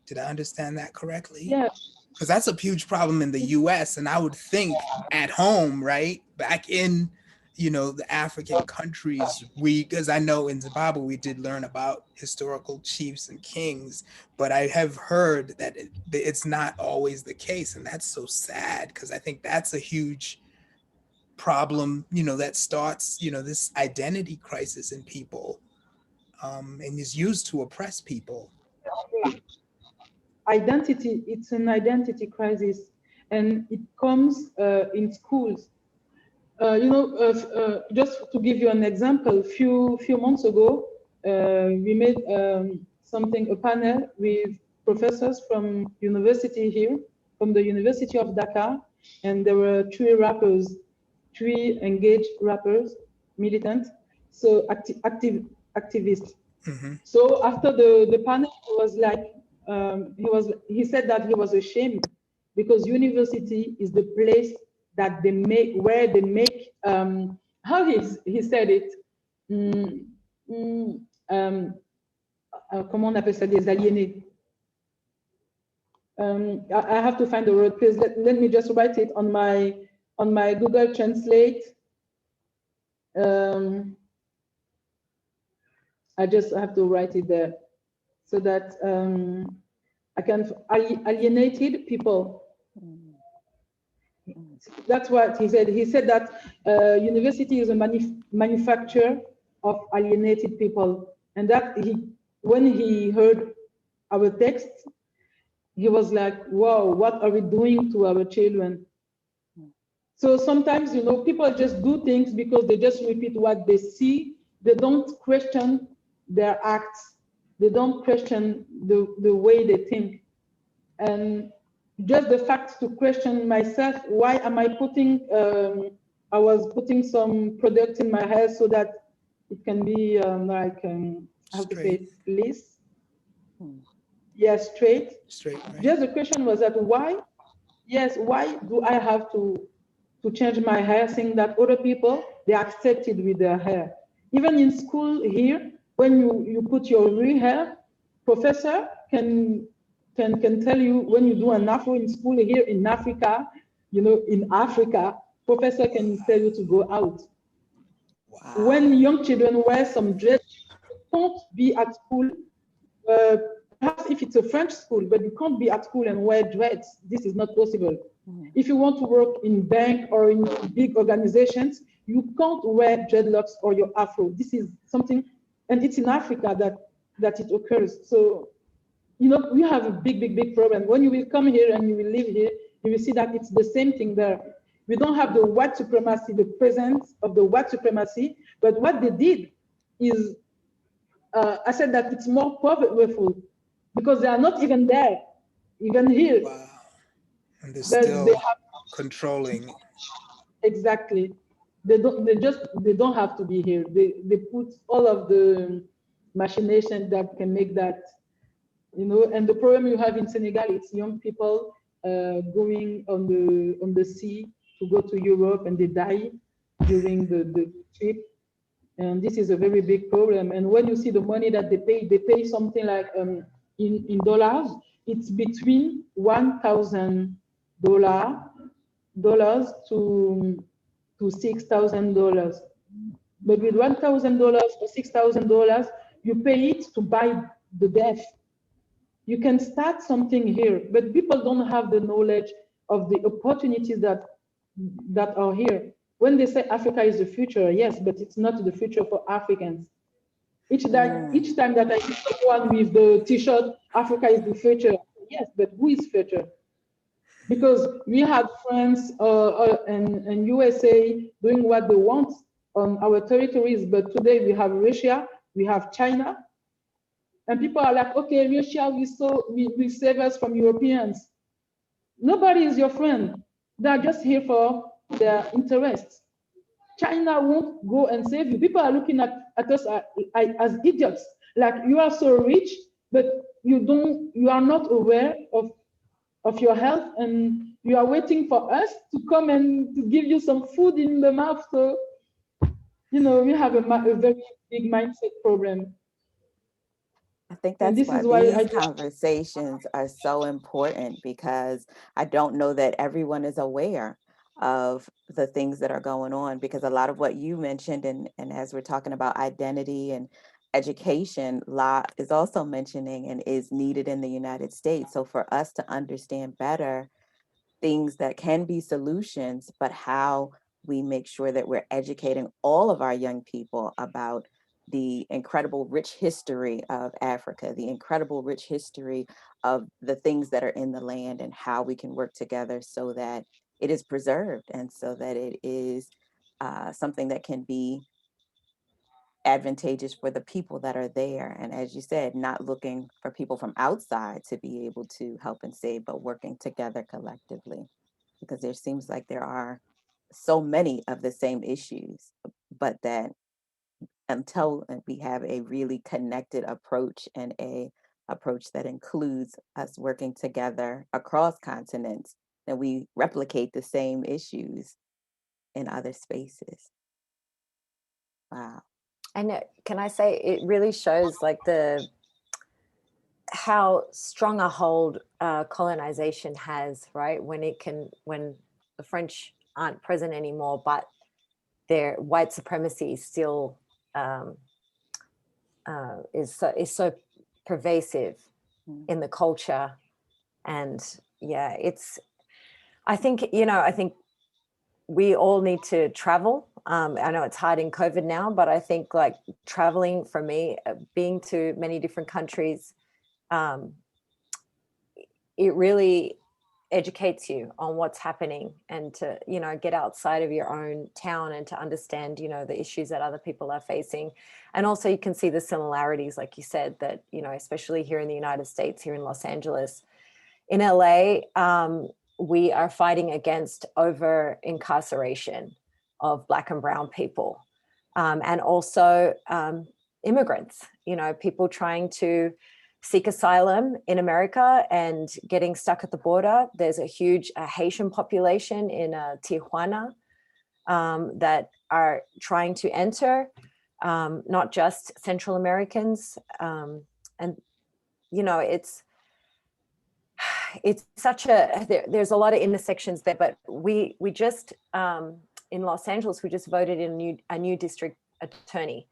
Did I understand that correctly? Yeah. Because that's a huge problem in the US. And I would think at home, right, back in, the African countries, because I know in Zimbabwe, we did learn about historical chiefs and kings, but I have heard that it's not always the case. And that's so sad, because I think that's a huge problem, that starts, this identity crisis in people, and is used to oppress people. Identity, it's an identity crisis, and it comes in schools. Just to give you an example, few months ago, we made a panel with professors from university here, from the University of Dakar, and there were three engaged rappers, militant, so activists. So after the panel, was like, he said that he was ashamed because university is the place that they make, where they make, how he said it, comment on appelle ça, des aliénés. I have to find the word, please. Let me just write it on my Google Translate. I just have to write it there so that I can alienated people. That's what he said. He said that university is a manufacturer of alienated people, and that when he heard our text, he was like, "Wow, what are we doing to our children?" So sometimes, people just do things because they just repeat what they see. They don't question their acts. They don't question the way they think. And just the fact to question myself, why am I I was putting some product in my hair so that it can be how to say it, lisse? Yeah, straight. Straight, right. Just the question was that why do I have to change my hair, saying that other people, they accepted with their hair? Even in school here, when you put your real hair, professor can tell you when you do an afro in school here in Africa, in Africa, professor can tell you to go out. Wow. When young children wear some dress, you can't be at school, perhaps if it's a French school, but you can't be at school and wear dreads. This is not possible. If you want to work in bank or in big organizations, you can't wear dreadlocks or your afro. This is something, and it's in Africa that it occurs. So, we have a big problem. When you will come here and you will live here, you will see that it's the same thing there. We don't have the white supremacy, the presence of the white supremacy, but what they did is I said that it's more powerful because they are not even there, even here. Wow. And they're But still they have, controlling. exactly. They don't have to be here. They put all of the machination that can make that, and the problem you have in Senegal, it's young people going on the sea to go to Europe, and they die during the trip. And this is a very big problem. And when you see the money that they pay something like in dollars, it's between $1,000 to $6,000. But with $1,000 or $6,000, you pay it to buy the death. You can start something here, but people don't have the knowledge of the opportunities that are here. When they say Africa is the future, yes, but it's not the future for Africans. Each time that I see someone with the T-shirt, Africa is the future, yes, but who is future? Because we have friends and USA doing what they want on our territories, but today we have Russia, we have China, and people are like, okay, Russia will save us from Europeans. Nobody is your friend. They're just here for their interests. China won't go and save you. People are looking at us as idiots. Like, you are so rich, but you are not aware of your health, and you are waiting for us to come and to give you some food in the mouth. So, we have a very big mindset problem. I think that's why these conversations are so important, because I don't know that everyone is aware of the things that are going on, because a lot of what you mentioned, and as we're talking about identity and education, La is also mentioning and is needed in the United States. So for us to understand better things that can be solutions, but how we make sure that we're educating all of our young people about the incredible rich history of Africa, the incredible rich history of the things that are in the land, and how we can work together so that it is preserved, and so that it is something that can be advantageous for the people that are there. And as you said, not looking for people from outside to be able to help and save, but working together collectively, because there seems like there are so many of the same issues, but that until we have a really connected approach, and a approach that includes us working together across continents, then we replicate the same issues in other spaces. Wow. And can I say, it really shows like how strong a hold colonization has, right? When the French aren't present anymore, but their white supremacy still is so pervasive in the culture. And yeah, I think we all need to travel. I know it's hard in COVID now, but I think like traveling, for me, being to many different countries, it really educates you on what's happening, and to, get outside of your own town and to understand, the issues that other people are facing. And also you can see the similarities, like you said, that, especially here in the United States, here in Los Angeles, in LA, we are fighting against over incarceration of Black and brown people, and also immigrants, people trying to seek asylum in America and getting stuck at the border. There's a huge Haitian population in Tijuana that are trying to enter, not just Central Americans. And, it's such there's a lot of intersections there, but we just, in Los Angeles, we just voted in a new district attorney,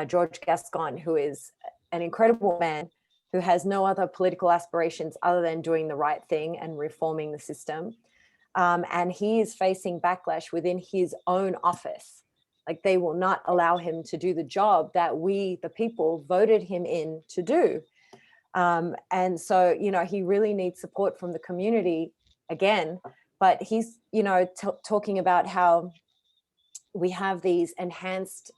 George Gascon, who is an incredible man who has no other political aspirations other than doing the right thing and reforming the system. And he is facing backlash within his own office. Like, they will not allow him to do the job that we, the people, voted him in to do. And so, he really needs support from the community again, but he's, talking about how we have these enhanced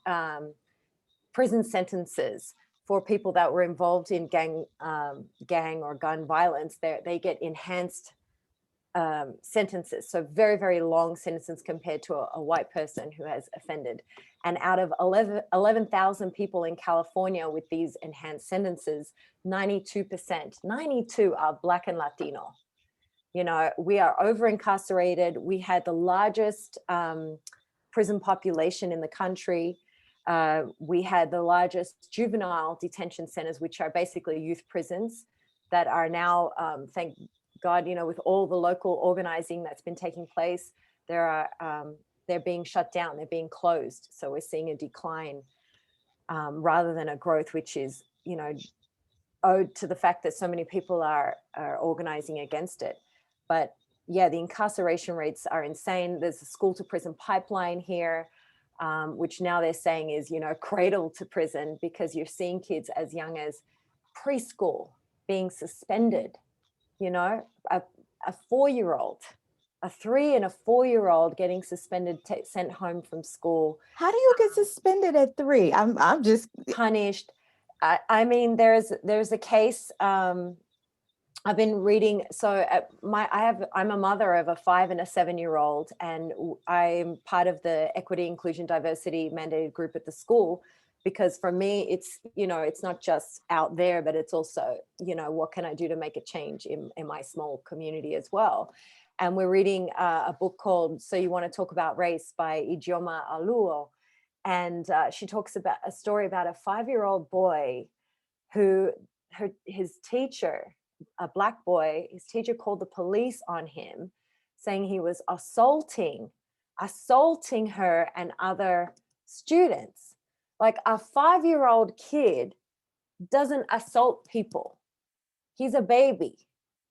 prison sentences for people that were involved in gang or gun violence, they get enhanced sentences. So very, very long sentences compared to a white person who has offended. And out of 11,000 people in California with these enhanced sentences, 92% are Black and Latino. You know, we are over incarcerated. We had the largest prison population in the country. We had the largest juvenile detention centers, which are basically youth prisons that are now, thank God, you know, with all the local organizing that's been taking place, they're being shut down, they're being closed. So we're seeing a decline rather than a growth, which is, you know, owed to the fact that so many people are organizing against it. But yeah, the incarceration rates are insane. There's a school to prison pipeline here, which now they're saying is, you know, cradle to prison, because you're seeing kids as young as preschool being suspended, you know, a 4-year-old, a 3 and a 4-year-old getting suspended, sent home from school. How do you get suspended at 3? I'm just punished. I mean, there's a case. I've been reading. So I'm a mother of a 5 and a 7-year-old, and I'm part of the equity, inclusion, diversity mandated group at the school, because for me, it's, you know, it's not just out there, but it's also, you know, what can I do to make a change in my small community as well. And we're reading a book called So You Want to Talk About Race by Ijeoma Aluo. And she talks about a story about a 5-year-old boy who his teacher, a Black boy, his teacher called the police on him, saying he was assaulting her and other students. Like, a 5-year-old kid doesn't assault people. He's a baby.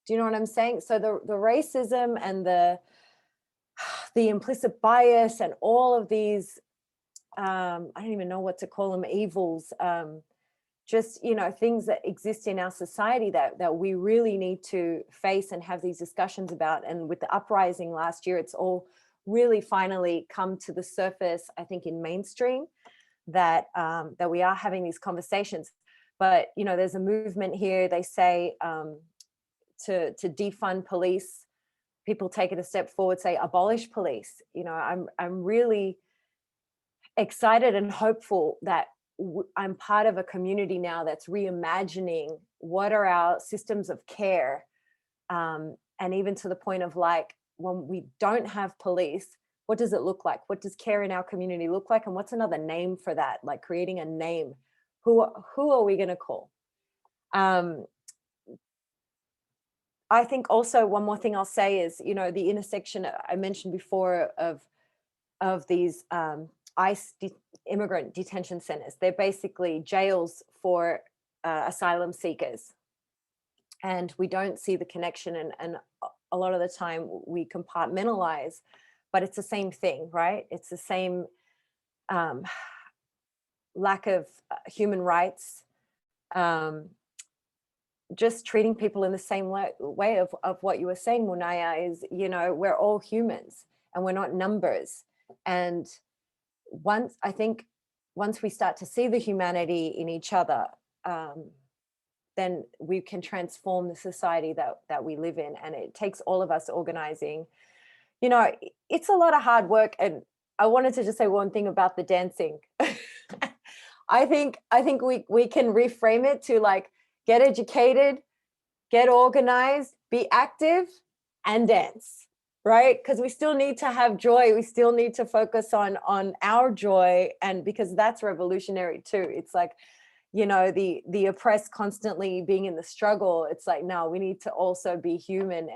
Do you know what I'm saying? So the racism and the implicit bias and all of these, I don't even know what to call them, evils, just, you know, things that exist in our society that we really need to face and have these discussions about. And with the uprising last year, it's all really finally come to the surface, I think, in mainstream, that we are having these conversations. But, you know, there's a movement here, they say, to defund police. People take it a step forward, say abolish police. You know, I'm really excited and hopeful that I'm part of a community now that's reimagining what are our systems of care, and even to the point of, like, when we don't have police, what does it look like? What does care in our community look like? And what's another name for that? Like, creating a name. Who are we going to call? I think also one more thing I'll say is, you know, the intersection I mentioned before of these ICE immigrant detention centers. They're basically jails for asylum seekers. And we don't see the connection, and a lot of the time we compartmentalize, but it's the same thing, right? It's the same lack of human rights, just treating people in the same way of what you were saying, Moonaya, is, you know, we're all humans and we're not numbers. And once we start to see the humanity in each other, then we can transform the society that we live in. And it takes all of us organizing. You know, it's a lot of hard work. And I wanted to just say one thing about the dancing. I think we can reframe it to, like, get educated, get organized, be active, and dance, right? Because we still need to have joy. We still need to focus on our joy, and because that's revolutionary too. It's like, you know, the oppressed constantly being in the struggle. It's like, no, we need to also be human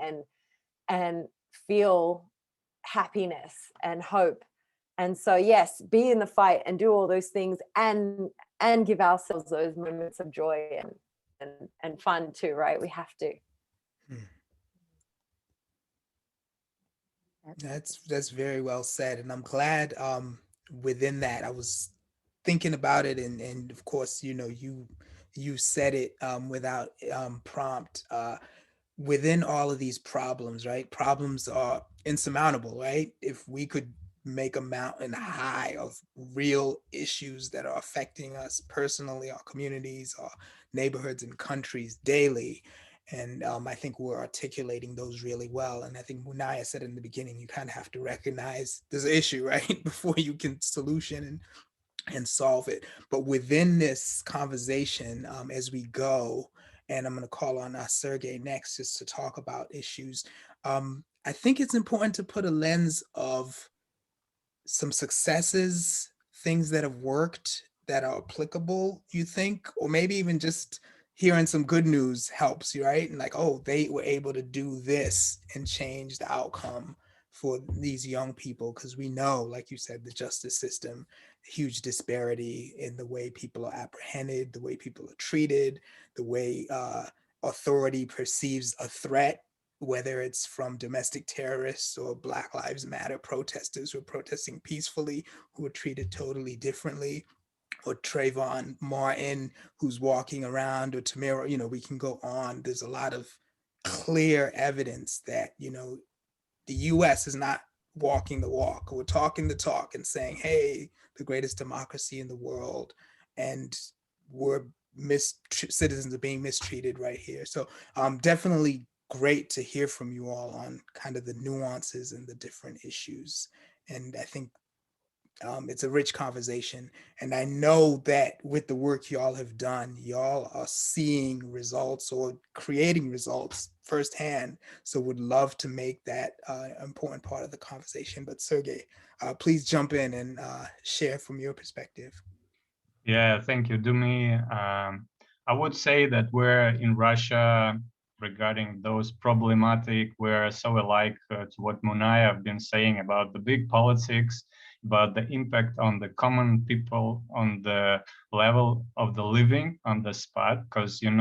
and feel happiness and hope. And so, yes, be in the fight and do all those things, and give ourselves those moments of joy and fun too, right? We have to. That's very well said. And I'm glad within that, I was thinking about it, and of course, you know, you said it without prompt. Within all of these problems, right? Problems are insurmountable, right? If we could make a mountain high of real issues that are affecting us personally, our communities, our neighborhoods and countries daily. And I think we're articulating those really well. And I think Moonaya said in the beginning, you kind of have to recognize there's an issue, right? Before you can solution and solve it. But within this conversation, as we go, and I'm going to call on Sergey next just to talk about issues, I think it's important to put a lens of some successes, things that have worked that are applicable, you think, or maybe even just hearing some good news helps you, right? And like, oh, they were able to do this and change the outcome for these young people, because we know, like you said, the justice system, huge disparity in the way people are apprehended, the way people are treated, the way authority perceives a threat, whether it's from domestic terrorists or Black Lives Matter protesters who are protesting peacefully, who are treated totally differently, or Trayvon Martin, who's walking around, or Tamira, we can go on. There's a lot of clear evidence that, the US is not walking the walk. We're talking the talk and saying, hey, the greatest democracy in the world, and we're citizens are being mistreated right here. So definitely great to hear from you all on kind of the nuances and the different issues. And I think it's a rich conversation. And I know that with the work y'all have done, y'all are seeing results or creating results firsthand. So would love to make that important part of the conversation. But Sergey, please jump in and share from your perspective. Yeah, thank you, Dumi. I would say that we're in Russia regarding those problematic, we're so alike to what Moonaya have been saying about the big politics, about the impact on the common people, on the level of the living on the spot, because, in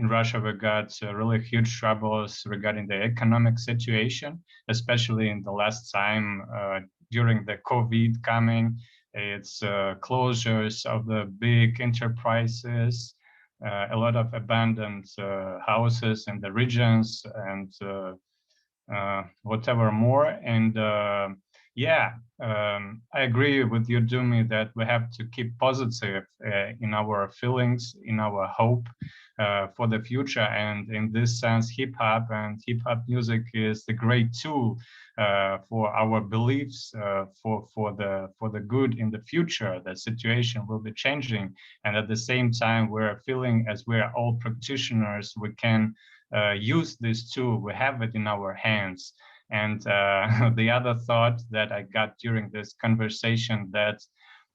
Russia, we got really huge troubles regarding the economic situation, especially in the last time during the COVID coming. It's closures of the big enterprises, a lot of abandoned houses in the regions, and whatever more. And I agree with you, Dumi, that we have to keep positive in our feelings, in our hope for the future. And in this sense, hip hop and hip hop music is the great tool for our beliefs, for the good in the future. The situation will be changing, and at the same time, we're feeling, as we're all practitioners, we can use this tool. We have it in our hands. And the other thought that I got during this conversation, that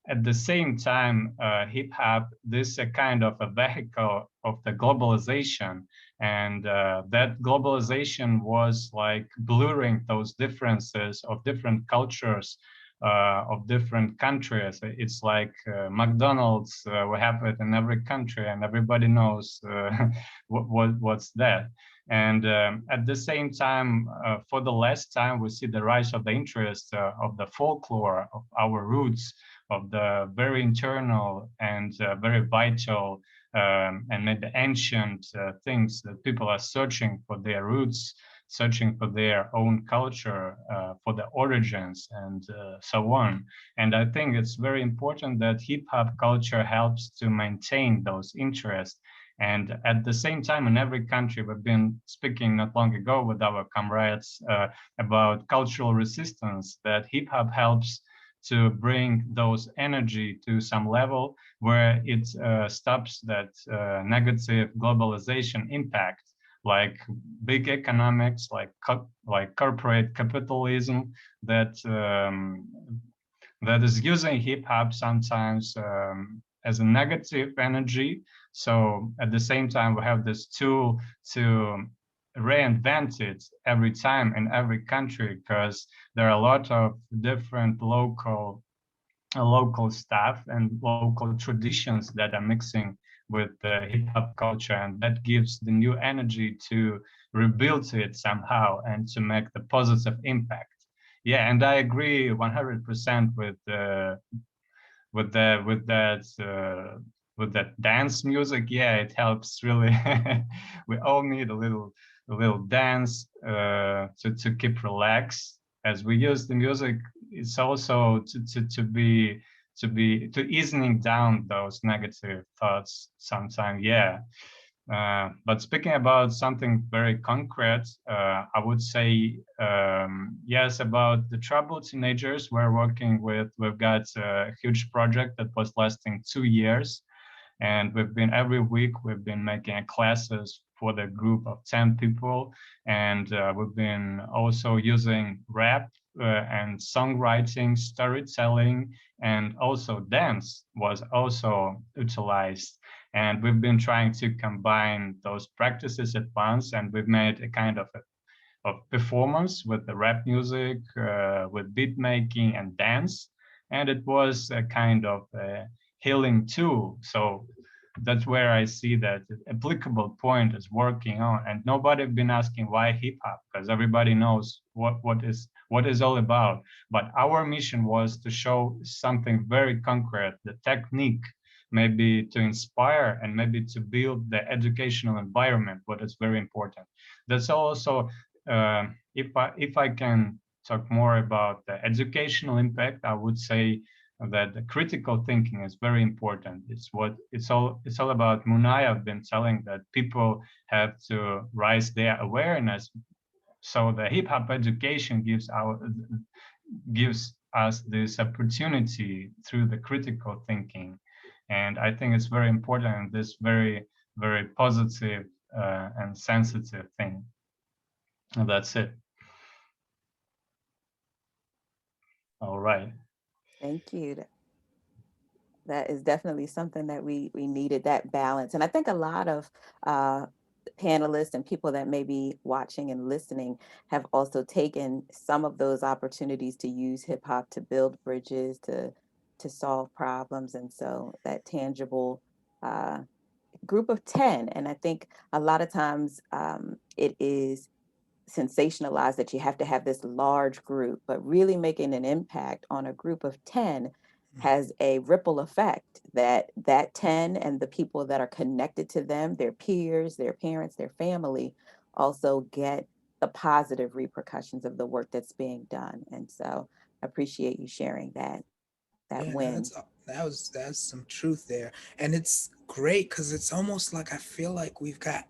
at the same time, hip hop, this is a kind of a vehicle of the globalization. And that globalization was like blurring those differences of different cultures, of different countries. It's like McDonald's, we have it in every country and everybody knows what's that. And at the same time, for the last time, we see the rise of the interest of the folklore, of our roots, of the very internal and very vital and maybe ancient things that people are searching for their roots, searching for their own culture, for the origins, and so on. And I think it's very important that hip hop culture helps to maintain those interests. And at the same time, in every country, we've been speaking not long ago with our comrades about cultural resistance, that hip hop helps to bring those energy to some level where it stops that negative globalization impact, like big economics, like corporate capitalism that that is using hip hop sometimes as a negative energy. So at the same time, we have this tool to reinvent it every time in every country, because there are a lot of different local stuff and local traditions that are mixing with the hip hop culture, and that gives the new energy to rebuild it somehow and to make the positive impact. Yeah, and I agree 100% with that dance music. Yeah, it helps really. We all need a little dance to keep relaxed. as we use the music, it's also to easing down those negative thoughts sometimes. Yeah. But speaking about something very concrete, I would say yes, about the troubled teenagers we're working with. We've got a huge project that was lasting 2 years, and every week we've been making classes for the group of 10 people, and we've been also using rap and songwriting, storytelling, and also dance was also utilized. And we've been trying to combine those practices at once, and we've made a kind of performance with the rap music, with beat making and dance. And it was a kind of healing tool. So that's where I see that the applicable point is working on. And nobody been asking why hip hop, because everybody knows what is all about. But our mission was to show something very concrete, the technique, maybe to inspire and maybe to build the educational environment, what is very important. That's also, if I can talk more about the educational impact, I would say that the critical thinking is very important. It's all about Moonaya. I've been telling that people have to raise their awareness. So the hip hop education gives us this opportunity through the critical thinking. And I think it's very important and this very, very positive and sensitive thing. And that's it. All right. Thank you. That is definitely something that we needed, that balance. And I think a lot of panelists and people that may be watching and listening have also taken some of those opportunities to use hip hop to build bridges, to solve problems. And so that tangible group of 10, and I think a lot of times it is sensationalized that you have to have this large group, but really making an impact on a group of 10 has a ripple effect that 10 and the people that are connected to them, their peers, their parents, their family, also get the positive repercussions of the work that's being done. And so I appreciate you sharing that win. That's some truth there. And it's great because it's almost like I feel like we've got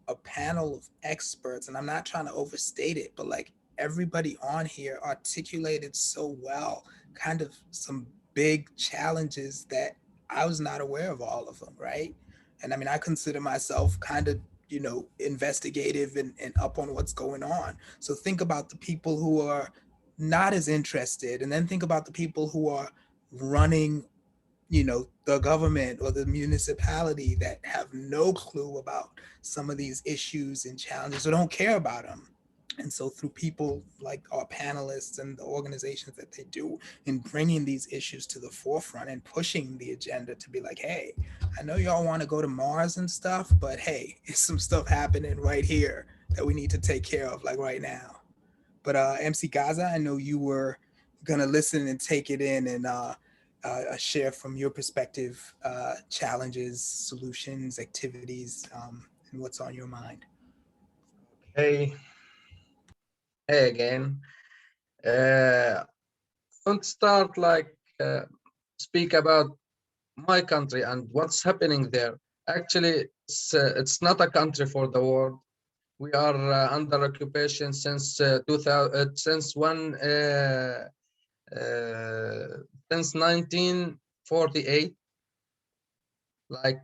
a panel of experts, and I'm not trying to overstate it, but like everybody on here articulated so well kind of some big challenges that I was not aware of all of them, right? And I mean, I consider myself kind of, investigative and up on what's going on. So think about the people who are not as interested, and then think about the people who are running the government or the municipality that have no clue about some of these issues and challenges or don't care about them. And so through people like our panelists and the organizations that they do in bringing these issues to the forefront and pushing the agenda to be like, hey, I know y'all want to go to Mars and stuff, but hey, it's some stuff happening right here that we need to take care of, like right now. But MC GAZA, I know you were going to listen and take it in and share from your perspective, challenges, solutions, activities, and what's on your mind. Hey again. Don't start speak about my country and what's happening there. Actually, it's not a country for the world. We are under occupation since 1948, like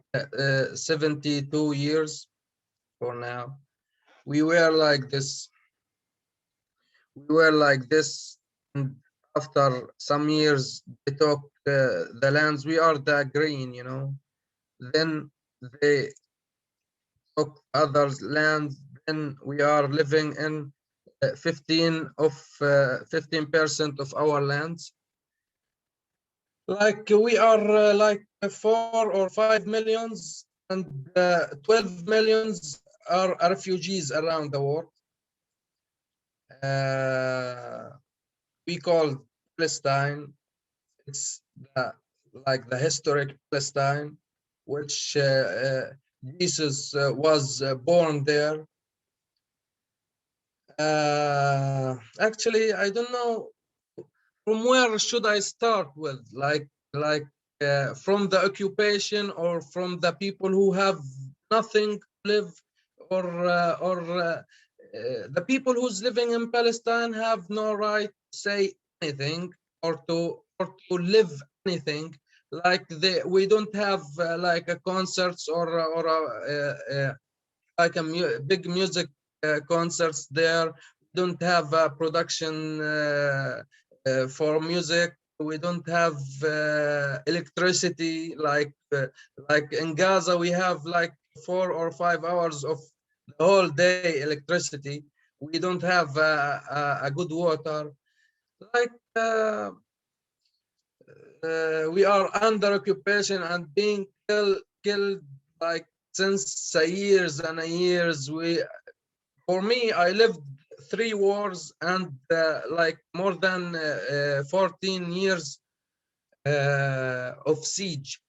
72 years for now. We were like this. And after some years, they took the lands. We are the green, Then they took others' lands. Then we are living in 15% of our lands. Like we are like 4 or 5 millions, and 12 millions are refugees around the world. We call Palestine. It's like the historic Palestine, which Jesus was born there. actually, I don't know from where should I start with, from the occupation or from the people who have nothing to live, or the people who's living in Palestine have no right to say anything or to live anything. Like we don't have like a concerts or like a big music concerts there. Don't have a production for music. We don't have electricity like in Gaza. We have like 4 or 5 hours of the whole day electricity. We don't have a good water. Like we are under occupation and being killed like since years and years. For me, I lived 3 wars and like more than 14 years of siege.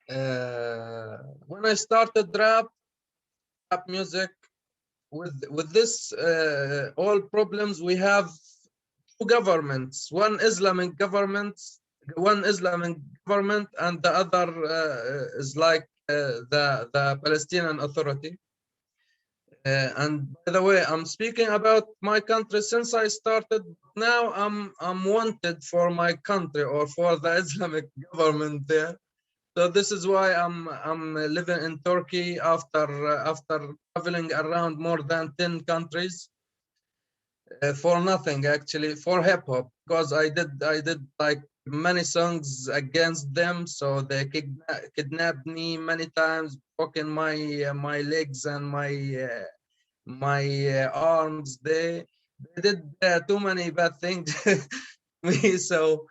When I started rap music, with this all problems, we have 2 governments, one Islamic government, and the other is like the Palestinian Authority. And by the way, I'm speaking about my country since I started. Now I'm wanted for my country or for the Islamic government there. So this is why I'm living in Turkey after traveling around more than 10 countries for nothing, actually, for hip hop, because I did like many songs against them, so they kidnapped me many times, broken my legs and my arms. They did too many bad things to me. So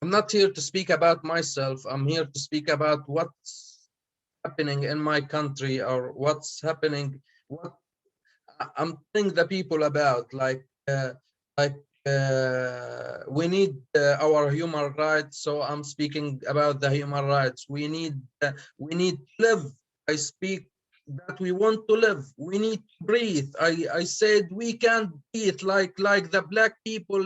I'm not here to speak about myself. I'm here to speak about what's happening in my country, or what's happening, what I'm telling the people about. We need our human rights. So I'm speaking about the human rights. We need to live. I speak that we want to live. We need to breathe. I said we can't breathe like the black people,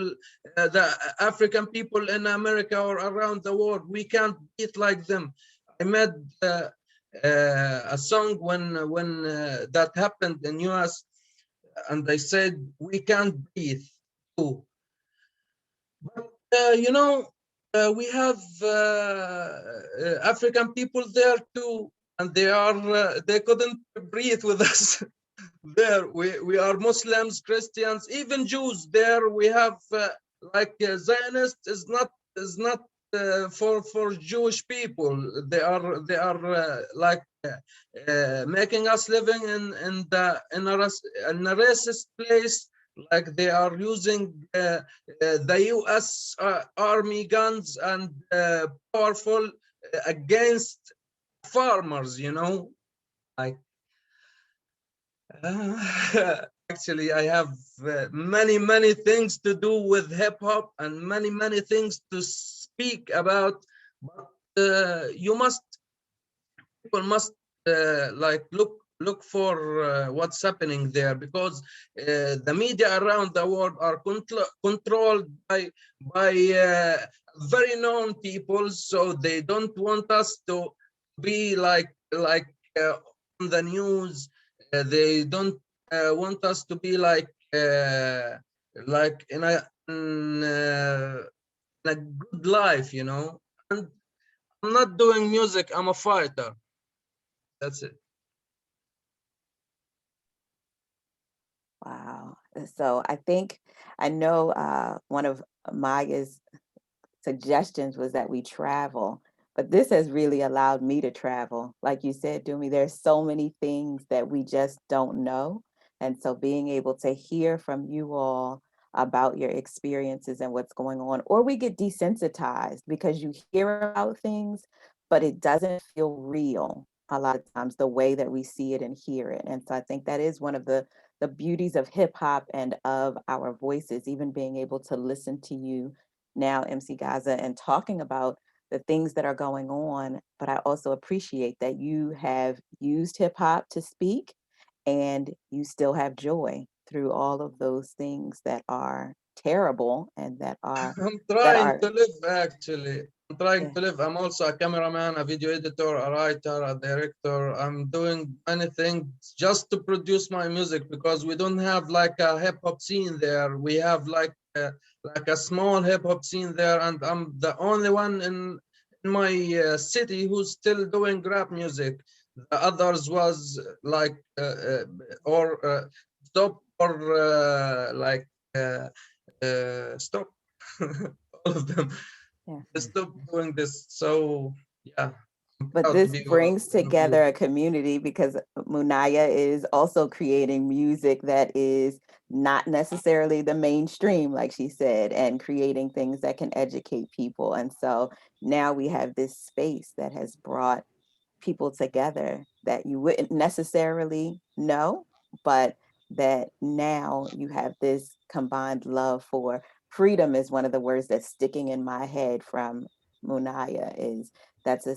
the African people in America or around the world. We can't breathe like them. I made a song when that happened in US, and I said we can't breathe too. But we have African people there too, and they couldn't breathe with us. There we are Muslims, Christians, even Jews. There we have Zionist is not for Jewish people. They are making us living in a racist place. Like they are using the U.S. Army guns and powerful against farmers. Like. Actually, I have many things to do with hip hop and many things to speak about, but people must like look for what's happening there, because the media around the world are controlled by very known people, so they don't want us to be like on the news. They don't want us to be like in a good life, And I'm not doing music. I'm a fighter. That's it. Wow. So I know one of Maya's suggestions was that we travel, but this has really allowed me to travel. Like you said, Dumi, there's so many things that we just don't know. And so being able to hear from you all about your experiences and what's going on, or we get desensitized because you hear about things, but it doesn't feel real a lot of times the way that we see it and hear it. And so I think that is one of the beauties of hip hop and of our voices, even being able to listen to you now, MC GAZA, and talking about the things that are going on. But I also appreciate that you have used hip hop to speak and you still have joy through all of those things that are terrible and that are I'm trying to live, actually. I'm trying to live. I'm also a cameraman, a video editor, a writer, a director. I'm doing many things just to produce my music, because we don't have like a hip hop scene there. We have like a small hip hop scene there, and I'm the only one in my city who's still doing rap music. The others was like stop or stop. All of them stop doing this. So yeah, but this brings together a community, because Moonaya is also creating music that is not necessarily the mainstream, like she said, and creating things that can educate people. And so now we have this space that has brought people together that you wouldn't necessarily know, but that now you have this combined love for freedom. Is one of the words that's sticking in my head from Moonaya. Is that's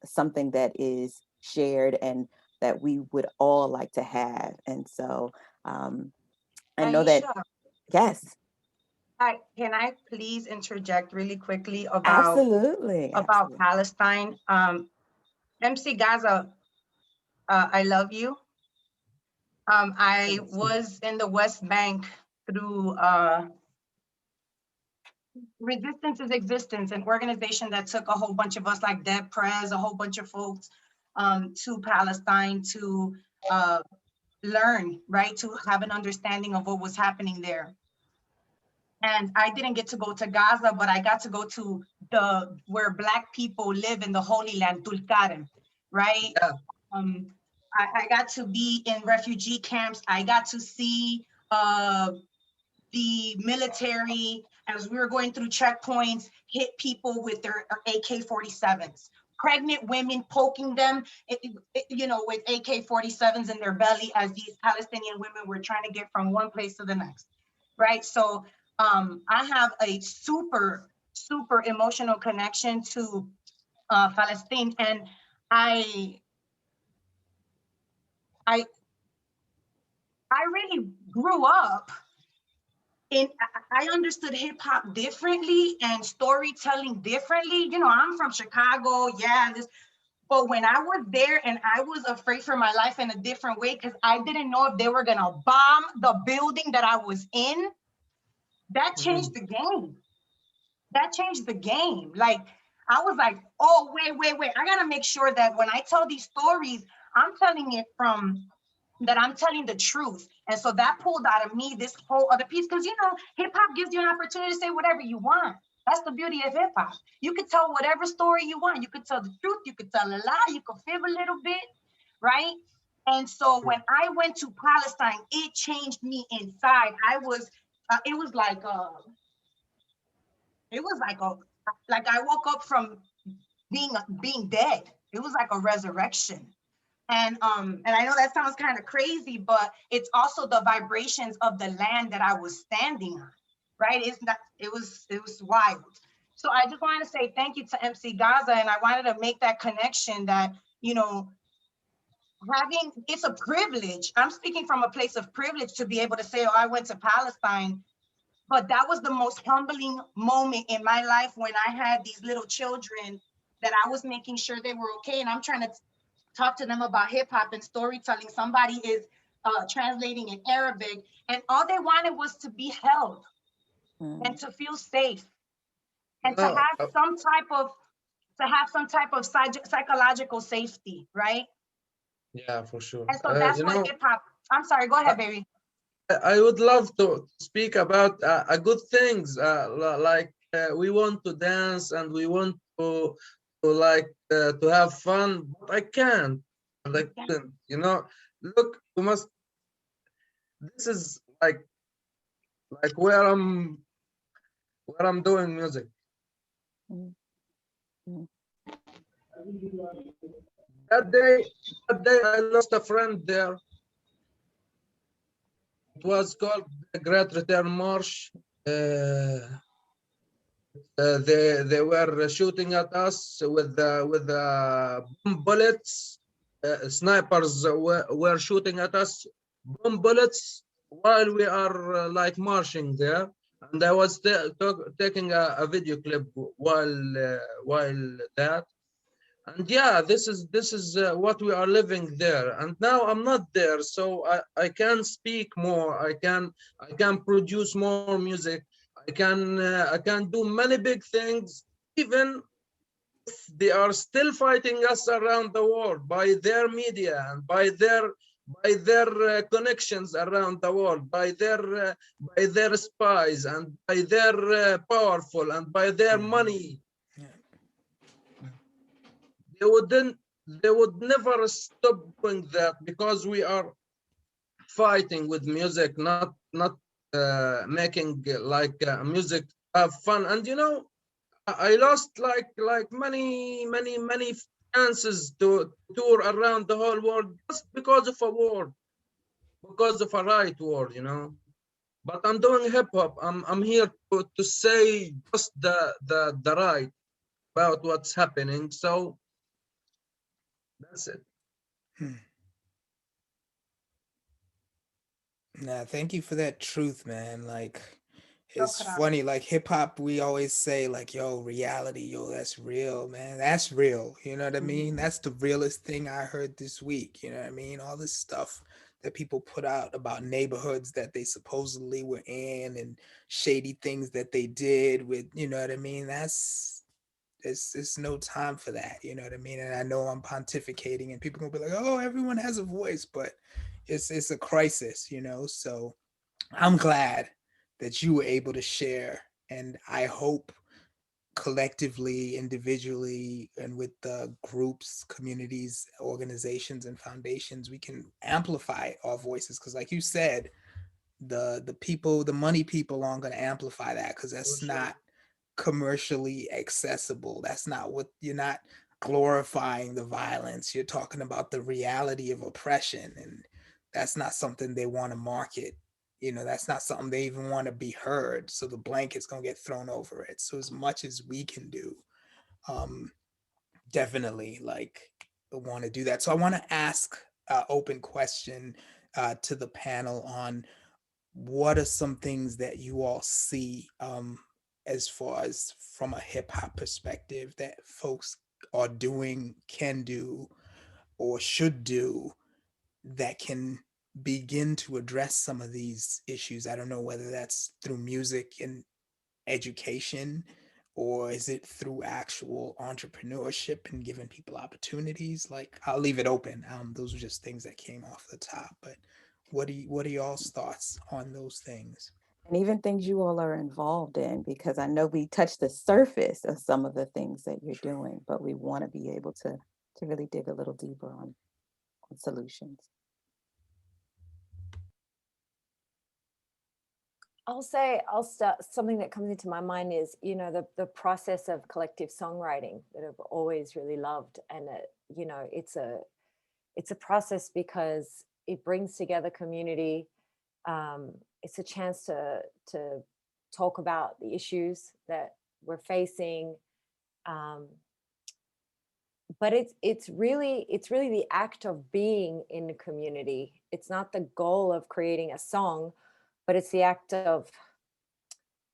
something that is shared and that we would all like to have. And so I know that, yes. Can I please interject really quickly about Absolutely. Palestine? MC GAZA, I love you. I was in the West Bank through Resistance is Existence, an organization that took a whole bunch of us, like Deb Prez, a whole bunch of folks, to Palestine to learn, right, to have an understanding of what was happening there. And I didn't get to go to Gaza, but I got to go to where Black people live in the Holy Land, Tulkarem, right? Yeah. I got to be in refugee camps. I got to see the military, as we were going through checkpoints, hit people with their AK-47s. Pregnant women poking them, with AK-47s in their belly, as these Palestinian women were trying to get from one place to the next, right? So I have a super, super emotional connection to Palestine, and I really grew up I understood hip hop differently and storytelling differently. I'm from Chicago, but when I was there and I was afraid for my life in a different way, because I didn't know if they were gonna bomb the building that I was in, that changed the game. That changed the game. Like, I was like, oh, wait. I gotta make sure that when I tell these stories, I'm telling it from that I'm telling the truth. And so that pulled out of me this whole other piece, because hip hop gives you an opportunity to say whatever you want. That's the beauty of hip hop. You could tell whatever story you want. You could tell the truth, you could tell a lie, you could fib a little bit, right? And so when I went to Palestine, it changed me inside. It was like I woke up from being dead. It was like a resurrection. And I know that sounds kind of crazy, but it's also the vibrations of the land that I was standing on, right? It was wild. So I just wanted to say thank you to MC GAZA, and I wanted to make that connection that, it's a privilege. I'm speaking from a place of privilege to be able to say, oh, I went to Palestine, but that was the most humbling moment in my life when I had these little children that I was making sure they were okay. And I'm trying to talk to them about hip hop and storytelling. Somebody is translating in Arabic, and all they wanted was to be held and to feel safe and to have some type of psychological safety, right? Yeah, for sure. And so that's what hip hop. I'm sorry, go ahead, baby. I would love to speak about good things, like we want to dance and we want to have fun, but I can't. And I couldn't, look, this is like where I'm doing music. That day I lost a friend there. It was called the Great Return March. They were shooting at us with bullets. Snipers were shooting at us bomb bullets while we are like marching there. And I was taking a video clip while that. And yeah, this is what we are living there. And now I'm not there, so I can speak more. I can produce more music. I can do many big things, even if they are still fighting us around the world by their media and by their connections around the world, by their spies and by their powerful and by their money. They would never stop doing that, because we are fighting with music, not making like music have fun. And you know, I lost like many chances to tour around the whole world just because of a word, because of a right word, you know. But I'm doing hip hop. I'm here to say just the right about what's happening. So that's it. Nah, thank you for that truth, man. Like, it's Shukran. funny, like hip hop, we always say, like, yo, reality, yo, that's real, man. That's real. You know what I mean? That's the realest thing I heard this week. You know what I mean? All this stuff that people put out about neighborhoods that they supposedly were in and shady things that they did with, you know what I mean? It's no time for that, you know what I mean? And I know I'm pontificating and people gonna be like, oh, everyone has a voice, but it's a crisis, you know? So I'm glad that you were able to share, and I hope collectively, individually, and with the groups, communities, organizations, and foundations, we can amplify our voices. Because like you said, the people, the money people aren't going to amplify that, because that's not commercially accessible. That's not what, you're not glorifying the violence. You're talking about the reality of oppression, and that's not something they want to market. You know, that's not something they even want to be heard. So the blanket's gonna get thrown over it. So as much as we can do, definitely like want to do that. So I want to ask an open question to the panel on what are some things that you all see as far as from a hip hop perspective that folks are doing, can do, or should do that can begin to address some of these issues? I don't know whether that's through music and education, or is it through actual entrepreneurship and giving people opportunities? Like, I'll leave it open. Those are just things that came off the top, but what are y'all's thoughts on those things? And even things you all are involved in, because I know we touched the surface of some of the things that you're doing, but we want to be able to really dig a little deeper on solutions. I'll start, something that comes into my mind is, you know, the process of collective songwriting that I've always really loved. And you know, it's a process because it brings together community. It's a chance to talk about the issues that we're facing. But it's really the act of being in the community. It's not the goal of creating a song, but it's the act of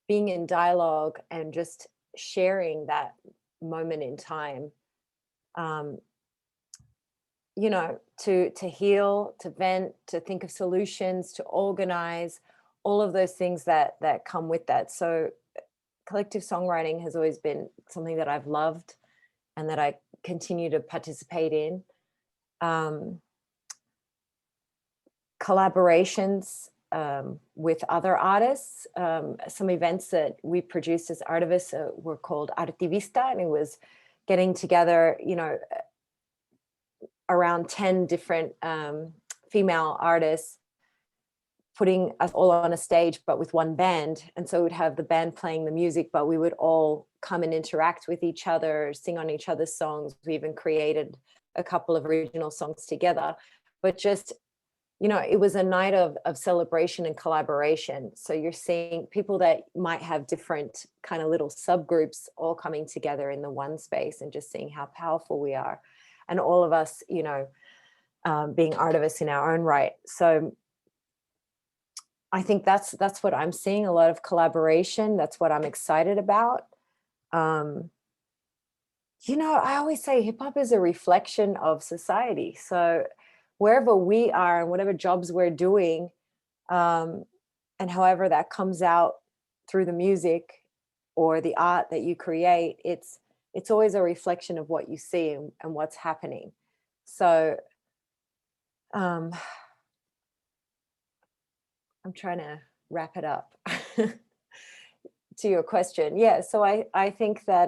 being in dialogue and just sharing that moment in time. You know, to heal, to vent, to think of solutions, to organize, all of those things that come with that. So collective songwriting has always been something that I've loved and that I continue to participate in. Collaborations with other artists. Some events that we produced as artivists were called Artivista, and it was getting together, you know, around 10 different female artists, putting us all on a stage, but with one band. And so we'd have the band playing the music, but we would all come and interact with each other, sing on each other's songs. We even created a couple of original songs together, but just, you know, it was a night of celebration and collaboration. So you're seeing people that might have different kind of little subgroups all coming together in the one space and just seeing how powerful we are. And all of us, you know, being artivists in our own right. So I think that's what I'm seeing, a lot of collaboration. That's what I'm excited about. You know, I always say hip hop is a reflection of society. So wherever we are and whatever jobs we're doing, and however that comes out through the music or the art that you create, it's always a reflection of what you see and what's happening. So I'm trying to wrap it up to your question. Yeah, so I think that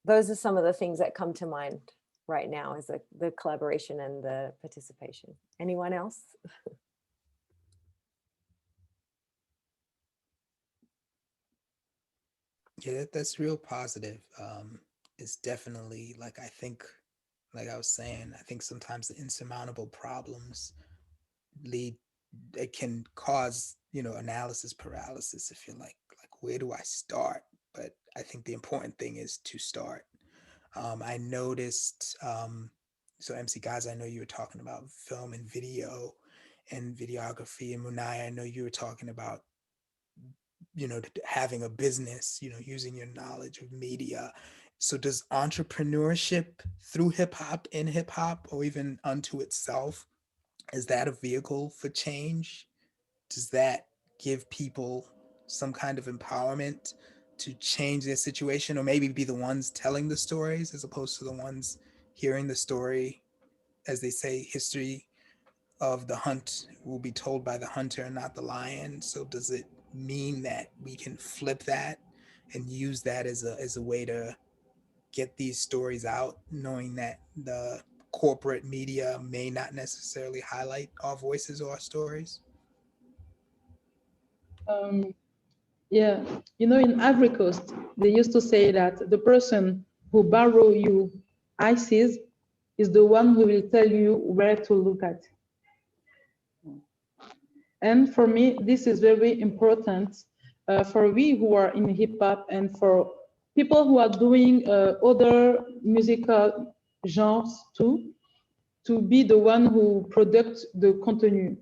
those are some of the things that come to mind right now, is the collaboration and the participation. Anyone else? Yeah, that's real positive. It's definitely like, I think, like I was saying, I think sometimes the insurmountable problems it can cause, analysis paralysis, if you're like, where do I start? But I think the important thing is to start. I noticed, so MC GAZA, I know you were talking about film and video and videography, and Moonaya, I know you were talking about, having a business, using your knowledge of media. So does entrepreneurship through hip hop, in hip hop, or even unto itself, is that a vehicle for change? Does that give people some kind of empowerment to change their situation, or maybe be the ones telling the stories as opposed to the ones hearing the story? As they say, history of the hunt will be told by the hunter and not the lion. So does it mean that we can flip that and use that as a way to get these stories out, knowing that the corporate media may not necessarily highlight our voices or our stories? Yeah, you know, in Ivory Coast, they used to say that the person who borrow you ISIS is the one who will tell you where to look at. And for me, this is very important for we who are in hip hop and for people who are doing other musical genres too, to be the one who produce the content,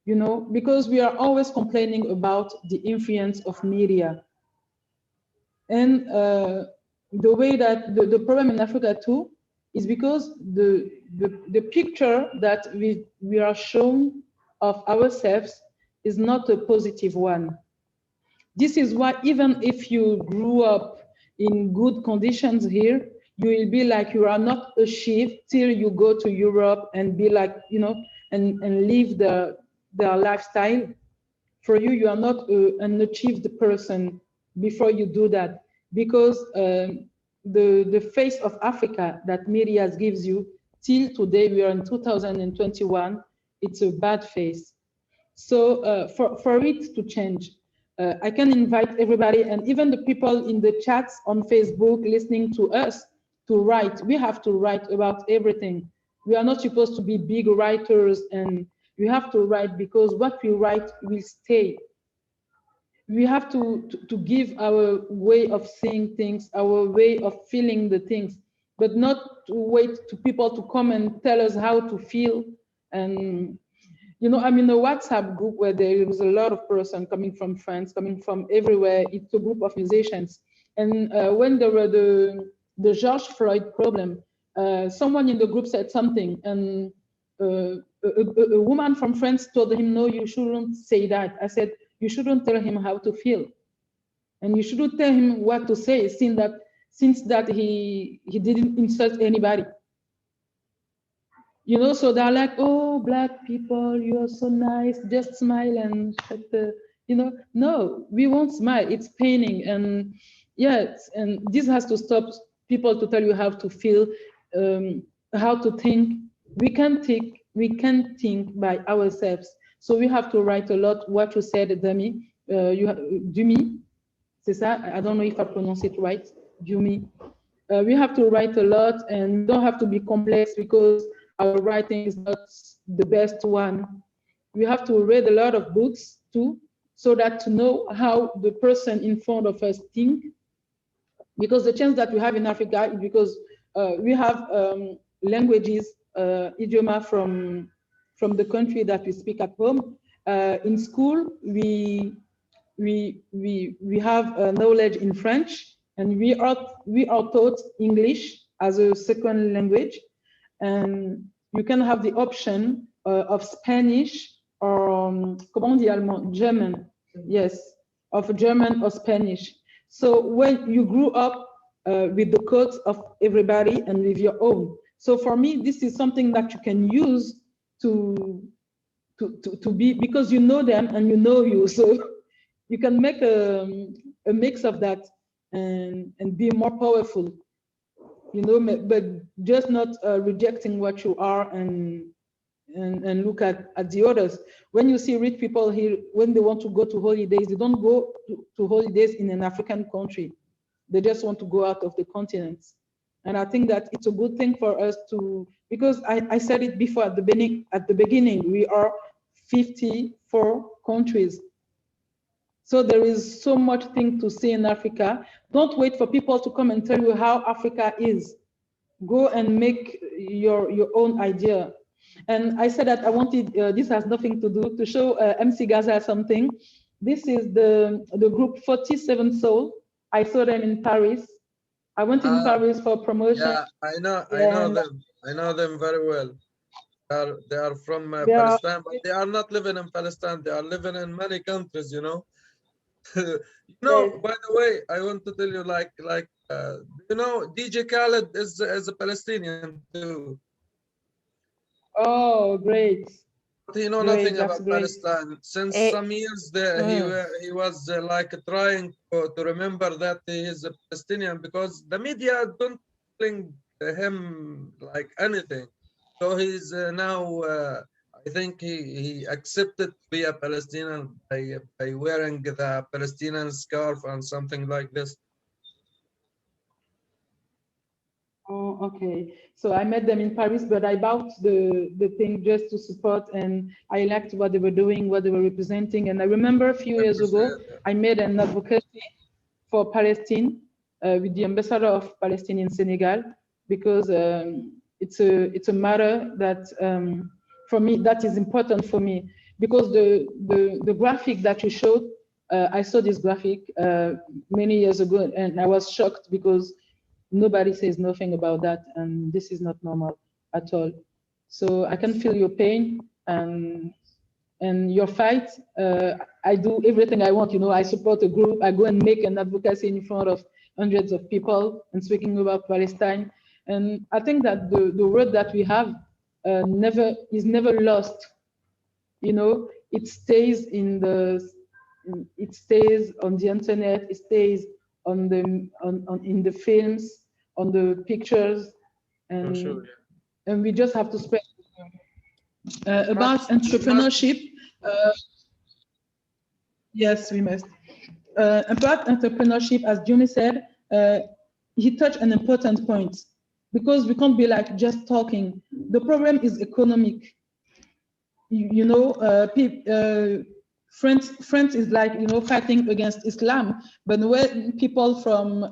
you know, because we are always complaining about the influence of media. And the way that the problem in Africa too is because the picture that we are shown of ourselves is not a positive one. This is why even if you grew up in good conditions here, you will be like you are not achieved till you go to Europe and be like, you know, and live their lifestyle. For you, you are not an achieved person before you do that, because the face of Africa that media gives you till today, we are in 2021, it's a bad face. So for it to change, I can invite everybody and even the people in the chats on Facebook listening to us to write. We have to write about everything. We are not supposed to be big writers, and we have to write because what we write will stay. We have to give our way of seeing things, our way of feeling the things, but not to wait to people to come and tell us how to feel. And you know, I'm in a WhatsApp group where there was a lot of person coming from France, coming from everywhere. It's a group of musicians. And when there were the George Floyd problem, someone in the group said something, and a woman from France told him, no, you shouldn't say that. I said, you shouldn't tell him how to feel. And you shouldn't tell him what to say, since that he didn't insult anybody. You know, so they're like, oh, Black people, you are so nice, just smile and shut the, you know, no, we won't smile, it's paining. And yes, and this has to stop people to tell you how to feel, how to think. We can think by ourselves. So we have to write a lot. What you said, Dumi, Dumi, c'est ça? I don't know if I pronounce it right, Dumi. We have to write a lot, and we don't have to be complex because our writing is not the best one. We have to read a lot of books too, so that to know how the person in front of us think. Because the chance that we have in Africa is because we have languages, idioma from from the country that we speak at home. In school, we have knowledge in French, and we are taught English as a second language, and you can have the option of Spanish or comment on dit allemand? German, yes, of German or Spanish. So when you grew up with the codes of everybody and with your own. So for me, this is something that you can use to be, because you know them and you know you. So you can make a mix of that and be more powerful, you know, but just not rejecting what you are and look at the others. When you see rich people here, when they want to go to holidays, they don't go to holidays in an African country. They just want to go out of the continent. And I think that it's a good thing for us to, because I said it before at the beginning, we are 54 countries. So there is so much thing to see in Africa. Don't wait for people to come and tell you how Africa is. Go and make your own idea. And I said that I wanted, this has nothing to do, to show MC GAZA something. This is the group 47 Soul. I saw them in Paris. I went in Paris for promotion. Yeah, I know them. I know them very well. They are from Palestine, but they are not living in Palestine. They are living in many countries, you know. You know, Yes. by the way, I want to tell you, you know, DJ Khaled is a Palestinian too. Oh, great. But he know Great, nothing that's about great. Palestine. Since some years there, he was like trying to remember that he is a Palestinian, because the media don't link him like anything. So he's now, I think he accepted to be a Palestinian by wearing the Palestinian scarf and something like this. Oh, okay. So I met them in Paris, but I bought the thing just to support, and I liked what they were doing, what they were representing. And I remember a few years ago, I made an advocacy for Palestine with the ambassador of Palestine in Senegal, because it's a matter that for me, that is important for me, because the graphic that you showed, I saw this graphic many years ago, and I was shocked because nobody says nothing about that, and this is not normal at all. So I can feel your pain and your fight. I do everything I want, you know, I support a group, I go and make an advocacy in front of hundreds of people and speaking about Palestine. And I think that the word that we have is never lost. You know, it stays in it stays on the internet, it stays on in the films, on the pictures, and Sure, yeah. and we just have to spread about entrepreneurship. Yes, we must. About entrepreneurship, as Dumi said, he touched an important point, because we can't be like just talking. The problem is economic. You know, France is like, you know, fighting against Islam, but when people from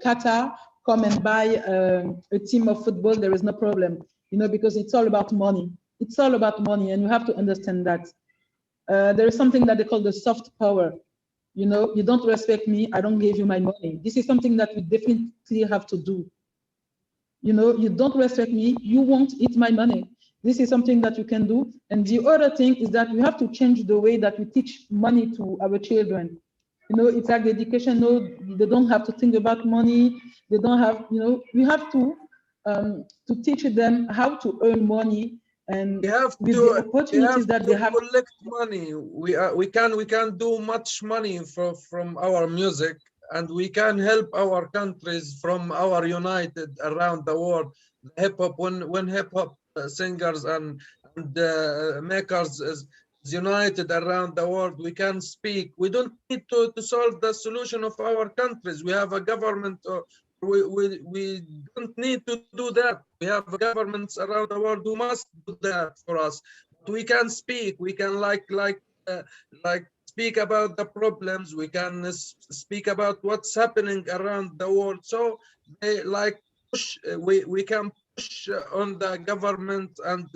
Qatar come and buy a team of football, there is no problem, you know, because it's all about money. It's all about money, and you have to understand that. There is something that they call the soft power. You know, you don't respect me, I don't give you my money. This is something that we definitely have to do. You know, you don't respect me, you won't eat my money. This is something that you can do. And the other thing is that we have to change the way that we teach money to our children. You know, it's like education. No, they don't have to think about money. They don't have, you know, we have to teach them how to earn money, and with the opportunities that they have. Collect money. We can do much money from our music, and we can help our countries from our united around the world. Hip hop, when hip hop singers and makers is united around the world, we can speak. We don't need to solve the solution of our countries. We have a government. We don't need to do that. We have governments around the world who must do that for us. But we can speak. We can speak about the problems. We can speak about what's happening around the world. So they push. We can push on the government and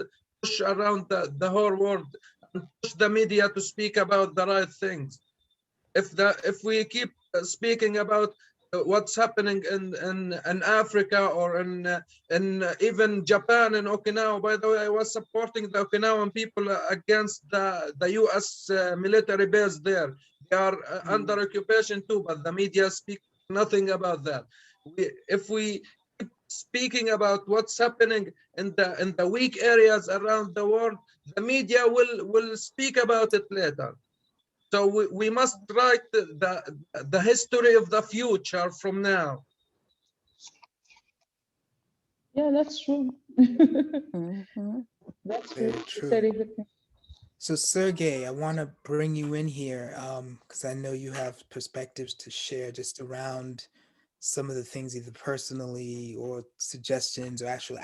push around the whole world and push the media to speak about the right things. If we keep speaking about what's happening in Africa or in even Japan and Okinawa. By the way, I was supporting the Okinawan people against the U.S. Military base there. They are under occupation too, but the media speak nothing about that. If we keep speaking about what's happening in the weak areas around the world, the media will speak about it later. So we must write the history of the future from now. Yeah, that's true. That's true. Very true. Said everything. So Sergey, I want to bring you in here because I know you have perspectives to share just around some of the things either personally or suggestions or actual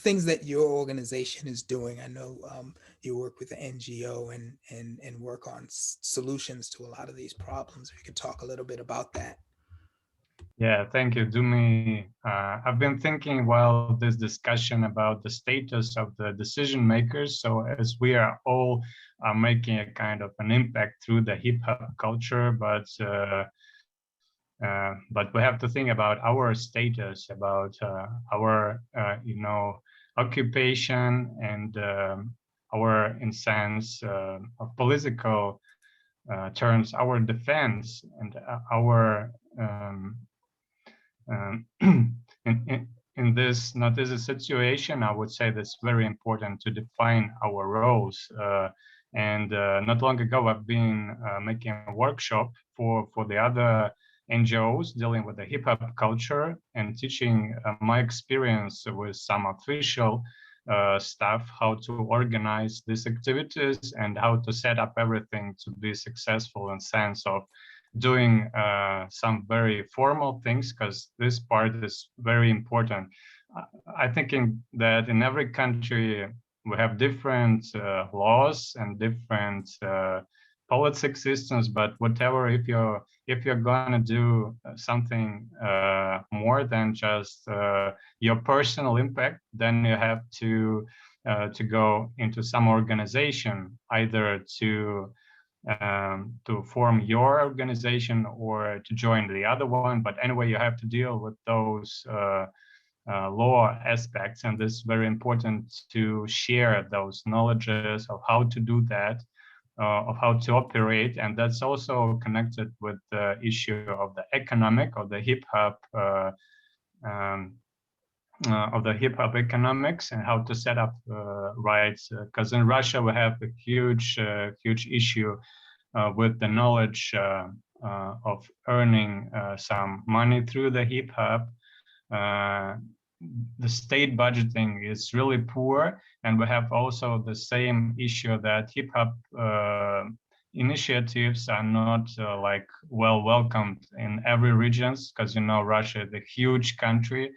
things that your organization is doing. I know you work with the NGO and work on solutions to a lot of these problems. If you could talk a little bit about that. Yeah, thank you, Dumi. I've been thinking while this discussion about the status of the decision makers. So as we are all making a kind of an impact through the hip hop culture, but we have to think about our status, about our occupation and our, in sense, of political terms, our defense and our in this situation, I would say that's very important to define our roles. Not long ago, I've been making a workshop for the other NGOs dealing with the hip hop culture and teaching my experience with some official staff how to organize these activities and how to set up everything to be successful in sense of doing some very formal things, because this part is very important. I think that in every country we have different laws and different politics systems, but whatever, if you're gonna do something more than just your personal impact, then you have to go into some organization, either to form your organization or to join the other one. But anyway, you have to deal with those law aspects, and it's very important to share those knowledges of how to do that, of how to operate, and that's also connected with the issue of the economic of the hip hop economics and how to set up rights. Because in Russia we have a huge issue with the knowledge of earning some money through the hip hop. The state budgeting is really poor, and we have also the same issue that hip hop initiatives are not like well welcomed in every regions, because Russia is a huge country,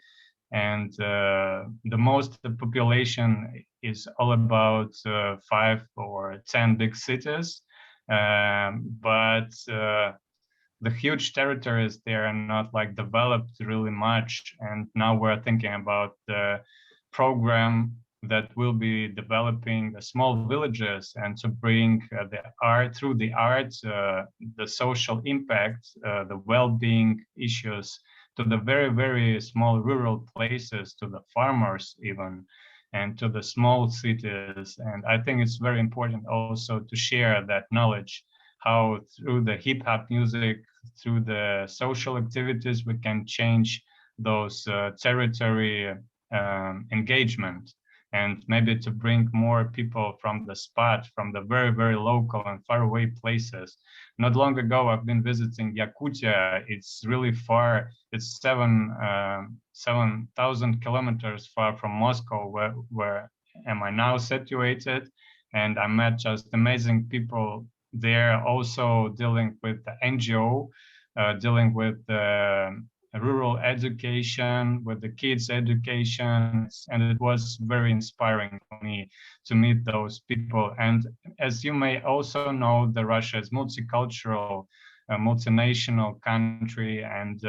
and the most the population is all about 5 or 10 big cities, but the huge territories, they are not like developed really much. And now we're thinking about the program that will be developing the small villages and to bring the art, through the art, the social impact, the well-being issues to the very, very small rural places, to the farmers even, and to the small cities. And I think it's very important also to share that knowledge, how through the hip hop music, through the social activities, we can change those territory engagement, and maybe to bring more people from the spot, from the very, very local and faraway places. Not long ago, I've been visiting Yakutia. It's really far. It's 7,000 kilometers far from Moscow, where am I now situated. And I met just amazing people there, also dealing with the NGO, dealing with the rural education, with the kids' education, and it was very inspiring for me to meet those people. And as you may also know, the Russia is multicultural a multinational country, and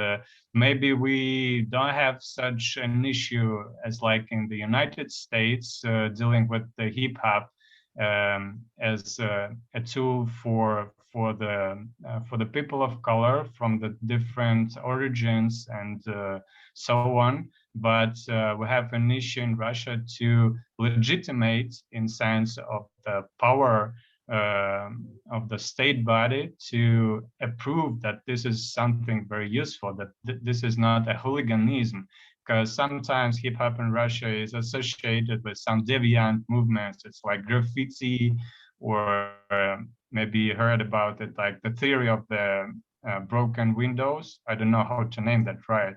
maybe we don't have such an issue as like in the United States, dealing with the hip hop as a tool for the people of color from the different origins and so on. But we have an issue in Russia to legitimate, in sense of the power of the state body, to approve that this is something very useful, that this is not a hooliganism, because sometimes hip hop in Russia is associated with some deviant movements. It's like graffiti, or maybe you heard about it, like the theory of the broken windows. I don't know how to name that right.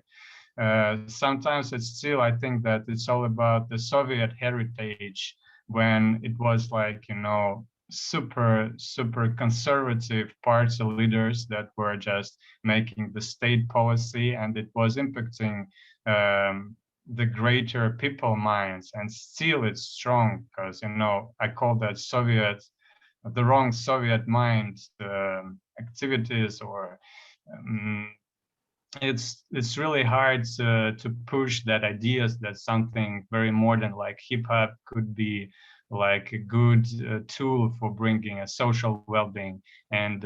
Sometimes it's still, I think that it's all about the Soviet heritage, when it was like, you know, super conservative party leaders that were just making the state policy, and it was impacting the greater people minds. And still it's strong, because, you know, I call that Soviet, the wrong Soviet mind activities, or it's really hard to push that ideas that something very modern like hip hop could be like a good tool for bringing a social well-being. And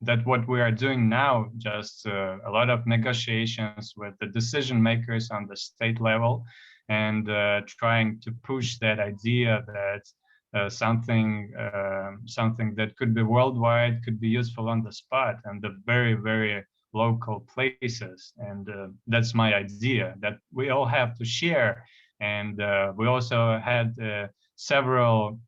that what we are doing now, just a lot of negotiations with the decision makers on the state level, and trying to push that idea that something that could be worldwide could be useful on the spot and the very local places. And that's my idea, that we all have to share. And we also had several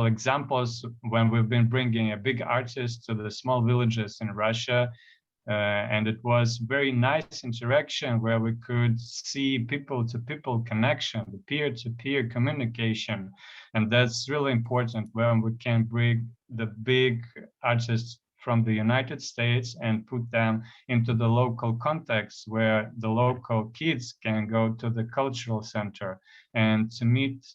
examples when we've been bringing a big artist to the small villages in Russia. And it was very nice interaction where we could see people-to-people connection, the peer-to-peer communication. And that's really important when we can bring the big artists from the United States and put them into the local context, where the local kids can go to the cultural center and to meet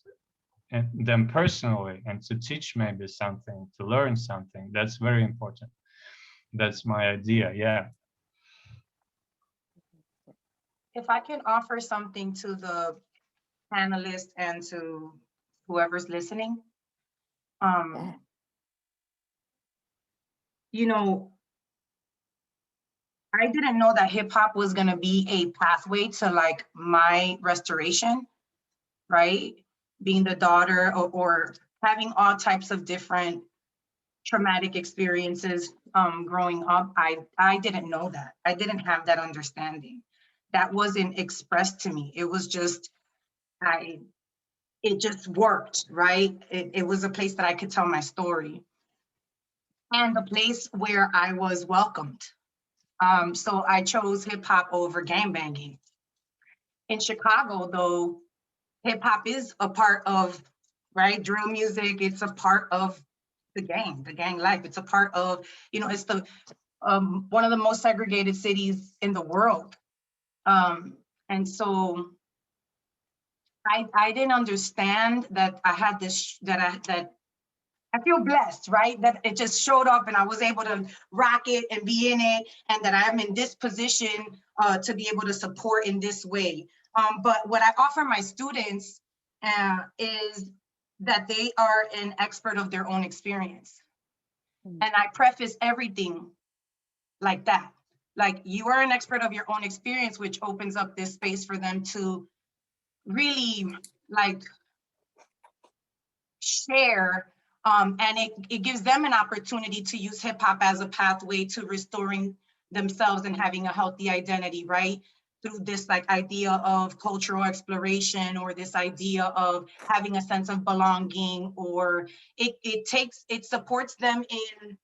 them personally and to teach maybe something, to learn something. That's very important. That's my idea, yeah. If I can offer something to the panelists and to whoever's listening, you know, I didn't know that hip hop was gonna be a pathway to like my restoration, right? Being the daughter or having all types of different traumatic experiences growing up. I didn't know that. I didn't have that understanding. That wasn't expressed to me. It was just, it just worked, right? It was a place that I could tell my story, and a place where I was welcomed. So I chose hip hop over gangbanging. In Chicago, though, hip hop is a part of, right, drill music. It's a part of the gang life. It's a part of, you know, it's the one of the most segregated cities in the world. And so I didn't understand that I had this, that I feel blessed, right? That it just showed up and I was able to rock it and be in it, and that I'm in this position to be able to support in this way. But what I offer my students is that they are an expert of their own experience. And I preface everything like that. Like, you are an expert of your own experience, which opens up this space for them to really like share. And it gives them an opportunity to use hip hop as a pathway to restoring themselves and having a healthy identity, right? Through this like idea of cultural exploration, or this idea of having a sense of belonging, or it supports them in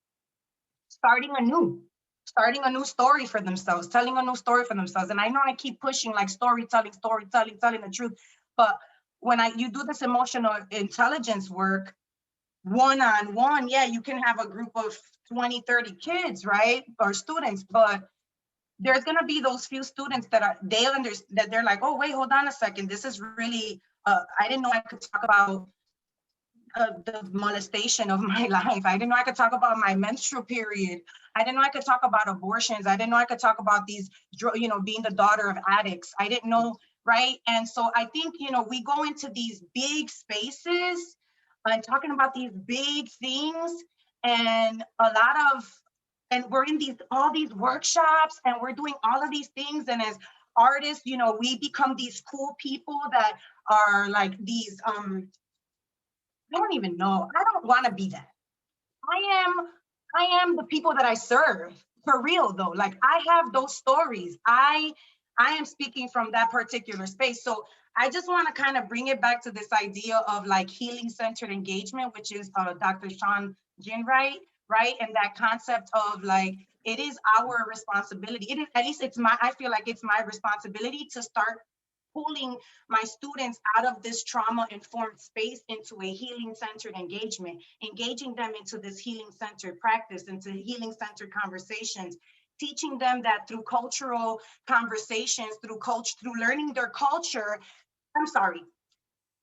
starting a new story for themselves, telling a new story for themselves. And I know I keep pushing like storytelling, telling the truth, but when you do this emotional intelligence work, one-on-one, yeah, you can have a group of 20, 30 kids, right? Or students, but there's gonna be those few students that they're like, oh, wait, hold on a second. This is really, I didn't know I could talk about the molestation of my life. I didn't know I could talk about my menstrual period. I didn't know I could talk about abortions. I didn't know I could talk about these, being the daughter of addicts. I didn't know, right? And so I think, we go into these big spaces and talking about these big things, and and we're in all these workshops, and we're doing all of these things. And as artists, we become these cool people that are like these, I don't even know. I don't want to be that. I am the people that I serve, for real though. Like, I have those stories. I am speaking from that particular space. So I just want to kind of bring it back to this idea of like healing-centered engagement, which is Dr. Sean Ginwright, right? And that concept of like, it is our responsibility. It is, at least I feel like it's my responsibility to start pulling my students out of this trauma-informed space into a healing-centered engagement, engaging them into this healing-centered practice, into healing-centered conversations, teaching them that through cultural conversations, through learning their culture. I'm sorry,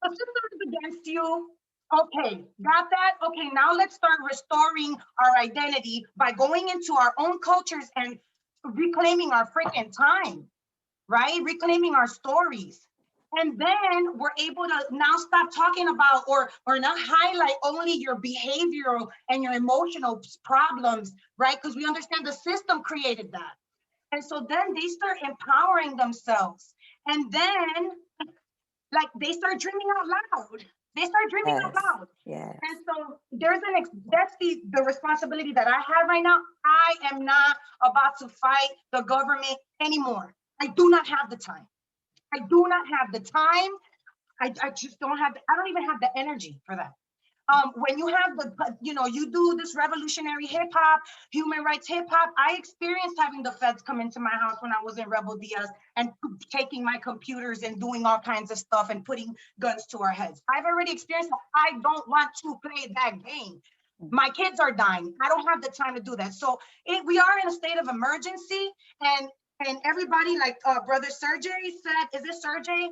the system is against you. Okay, got that? Okay, now let's start restoring our identity by going into our own cultures and reclaiming our freaking time, right? Reclaiming our stories. And then we're able to now stop talking about or not highlight only your behavioral and your emotional problems, right? Because we understand the system created that. And so then they start empowering themselves. And then, like, they start dreaming out loud. They start dreaming out loud. Yes. And so that's the responsibility that I have right now. I am not about to fight the government anymore. I do not have the time. I do not have the time. I just don't have, I don't even have the energy for that. When you have you do this revolutionary hip hop, human rights hip hop, I experienced having the feds come into my house when I was in Rebel Diaz and taking my computers and doing all kinds of stuff and putting guns to our heads. I've already experienced that. I don't want to play that game. My kids are dying. I don't have the time to do that. So we are in a state of emergency, and everybody, like Brother Sergey said, is it Sergey?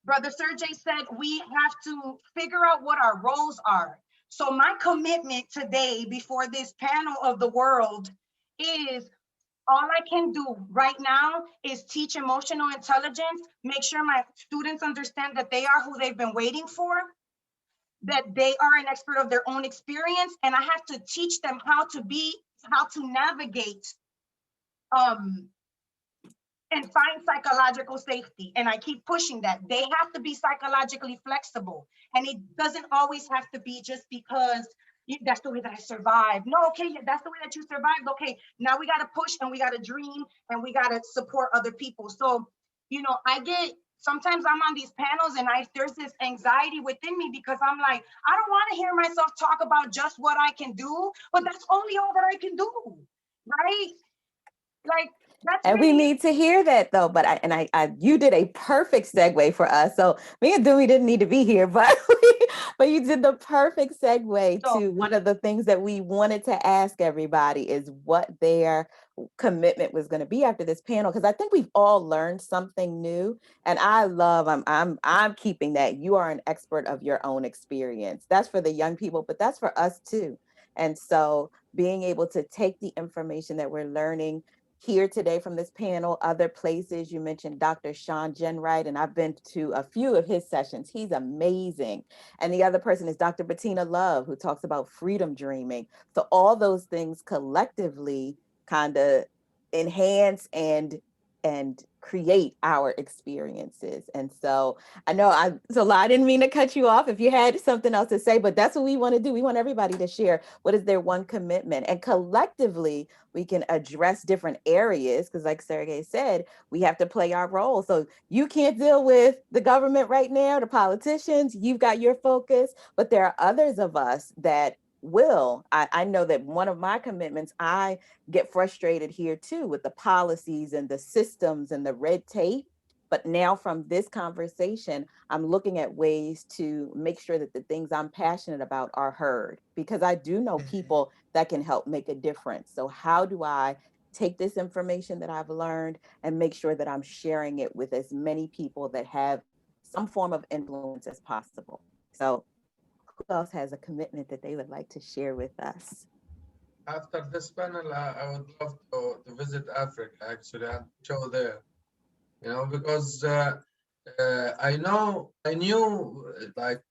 Brother Sergey said, we have to figure out what our roles are. So my commitment today before this panel of the world is, all I can do right now is teach emotional intelligence, make sure my students understand that they are who they've been waiting for, that they are an expert of their own experience, and I have to teach them how to navigate and find psychological safety. And I keep pushing that. They have to be psychologically flexible. And it doesn't always have to be just because that's the way that I survived. No, okay, that's the way that you survived. Okay, now we got to push and we got to dream and we got to support other people. So, sometimes I'm on these panels and there's this anxiety within me because I'm like, I don't want to hear myself talk about just what I can do, but that's only all that I can do, right? Like, and we need to hear that though. But you did a perfect segue for us. So me and Dumi didn't need to be here, but you did the perfect segue to one of the things that we wanted to ask everybody is what their commitment was going to be after this panel, because I think we've all learned something new, and I'm keeping that. You are an expert of your own experience. That's for the young people, but that's for us too. And so being able to take the information that we're learning here today from this panel, other places, you mentioned Dr. Sean Ginwright, and I've been to a few of his sessions. He's amazing. And the other person is Dr. Bettina Love, who talks about freedom dreaming. So all those things collectively kind of enhance and create our experiences. And so I know I didn't mean to cut you off if you had something else to say, but that's what we want to do. We want everybody to share what is their one commitment, and collectively we can address different areas, because like Sergey said, we have to play our role. So you can't deal with the government right now, the politicians, you've got your focus, but there are others of us that will. I know that one of my commitments, I get frustrated here too with the policies and the systems and the red tape. But now from this conversation, I'm looking at ways to make sure that the things I'm passionate about are heard, because I do know people that can help make a difference. So how do I take this information that I've learned and make sure that I'm sharing it with as many people that have some form of influence as possible? So who else has a commitment that they would like to share with us? After this panel, I would love to visit Africa actually and show there, you know, because I knew like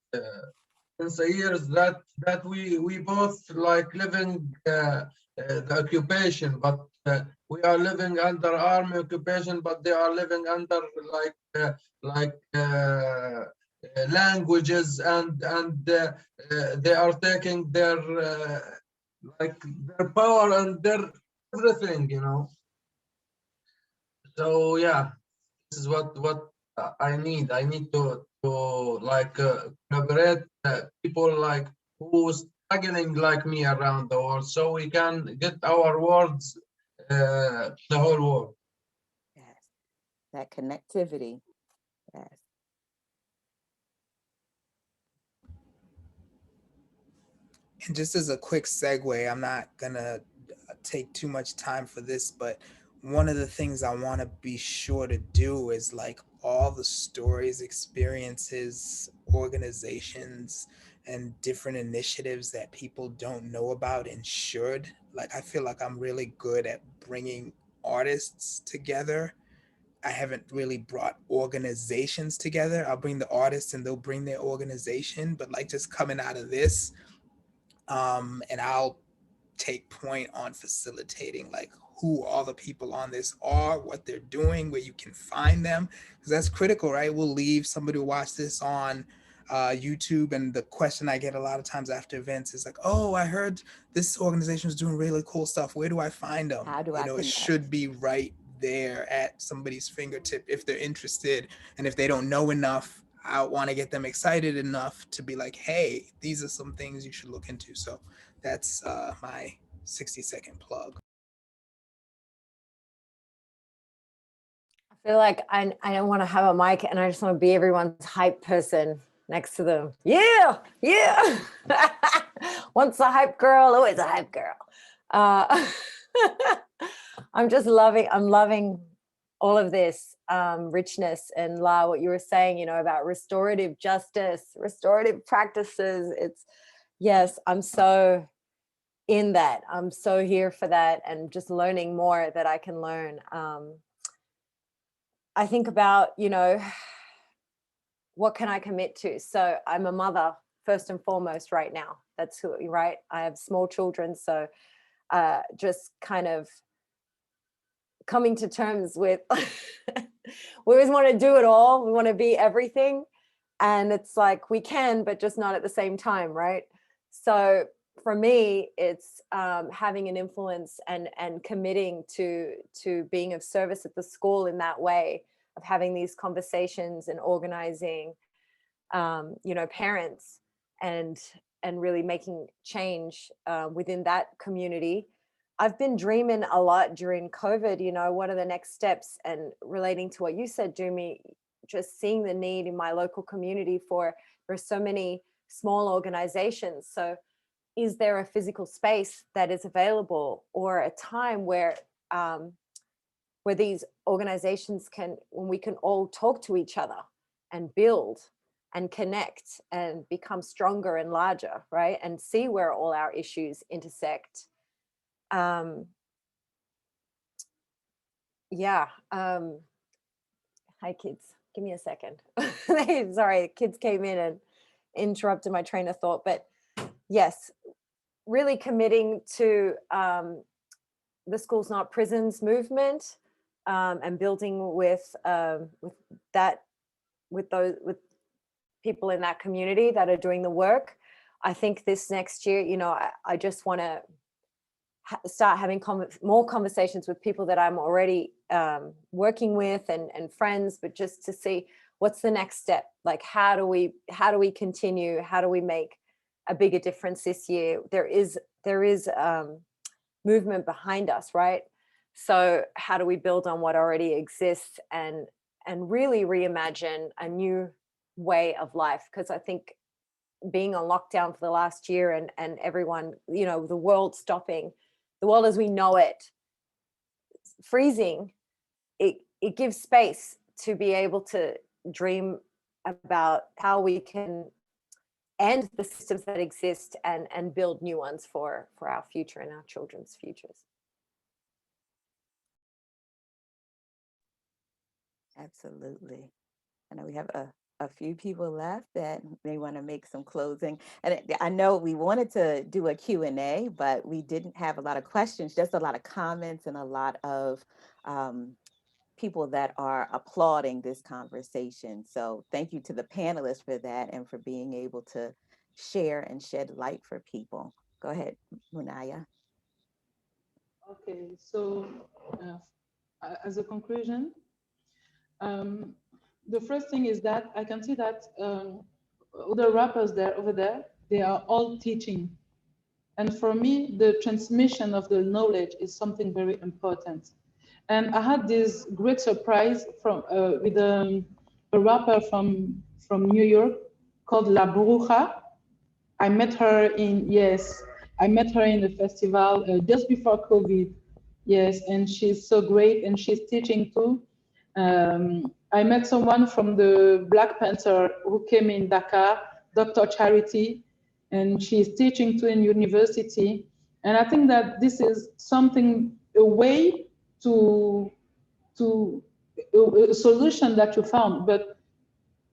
since the years that we both like living the occupation, but we are living under army occupation, but they are living under like languages and they are taking their like their power and their everything, you know. So yeah, this is what I need. I need to like collaborate people like who struggling like me around the world, so we can get our words the whole world. Yes, that connectivity. Yes. And just as a quick segue, I'm not gonna take too much time for this, but one of the things I want to be sure to do is like all the stories, experiences, organizations, and different initiatives that people don't know about and should. Like, I feel like I'm really good at bringing artists together. I haven't really brought organizations together. I'll bring the artists and they'll bring their organization, but like just coming out of this, and I'll take point on facilitating like who all the people on this are, what they're doing, where you can find them, because that's critical, right? We'll leave somebody to watch this on YouTube, and the question I get a lot of times after events is like, oh, I heard this organization is doing really cool stuff. Where do I find them? How do You I know, it connect? should be right there at somebody's fingertip if they're interested. And if they don't know enough, I want to get them excited enough to be like, hey, these are some things you should look into. So that's my 60-second plug. I feel like I don't want to have a mic and I just want to be everyone's hype person next to them. Yeah, yeah. Once a hype girl, always a hype girl. I'm loving all of this richness, and La, what you were saying, you know, about restorative justice, restorative practices. Yes, I'm so in that. I'm so here for that, and just learning more that I can learn. I think about, you know, what can I commit to? So I'm a mother first and foremost right now. That's who, right? I have small children. So just kind of coming to terms with, we always want to do it all. We want to be everything. And it's like, we can, but just not at the same time, right? So for me, it's having an influence and committing to being of service at the school in that way, of having these conversations and organizing, you know, parents and really making change within that community. I've been dreaming a lot during COVID, you know, what are the next steps? And relating to what you said, Dumi, just seeing the need in my local community there are so many small organizations. So is there a physical space that is available, or a time where these organizations when we can all talk to each other and build and connect and become stronger and larger, right? And see where all our issues intersect. Yeah. Hi, kids. Give me a second. Sorry, kids came in and interrupted my train of thought. But yes, really committing to the Schools Not Prisons movement, and building with people in that community that are doing the work. I think this next year, you know, I just want to start having more conversations with people that I'm already working with and friends, but just to see what's the next step. Like, how do we continue? How do we make a bigger difference this year? There is movement behind us, right? So how do we build on what already exists and really reimagine a new way of life? Because I think being on lockdown for the last year and everyone, you know, the world stopping, the world as we know it, freezing, it gives space to be able to dream about how we can end the systems that exist and build new ones for our future and our children's futures. Absolutely. I know we have a few people left that may want to make some closing. And I know we wanted to do a Q&A, but we didn't have a lot of questions, just a lot of comments and a lot of people that are applauding this conversation. So thank you to the panelists for that and for being able to share and shed light for people. Go ahead, Moonaya. Okay, so as a conclusion, the first thing is that I can see that other rappers over there, they are all teaching. And for me, the transmission of the knowledge is something very important. And I had this great surprise with a rapper from New York called La Bruja. I met her in the festival just before COVID. Yes, and she's so great and she's teaching too. I met someone from the Black Panther who came in Dakar, Dr. Charity, and she's teaching too in university. And I think that this is something, a way to a solution that you found. But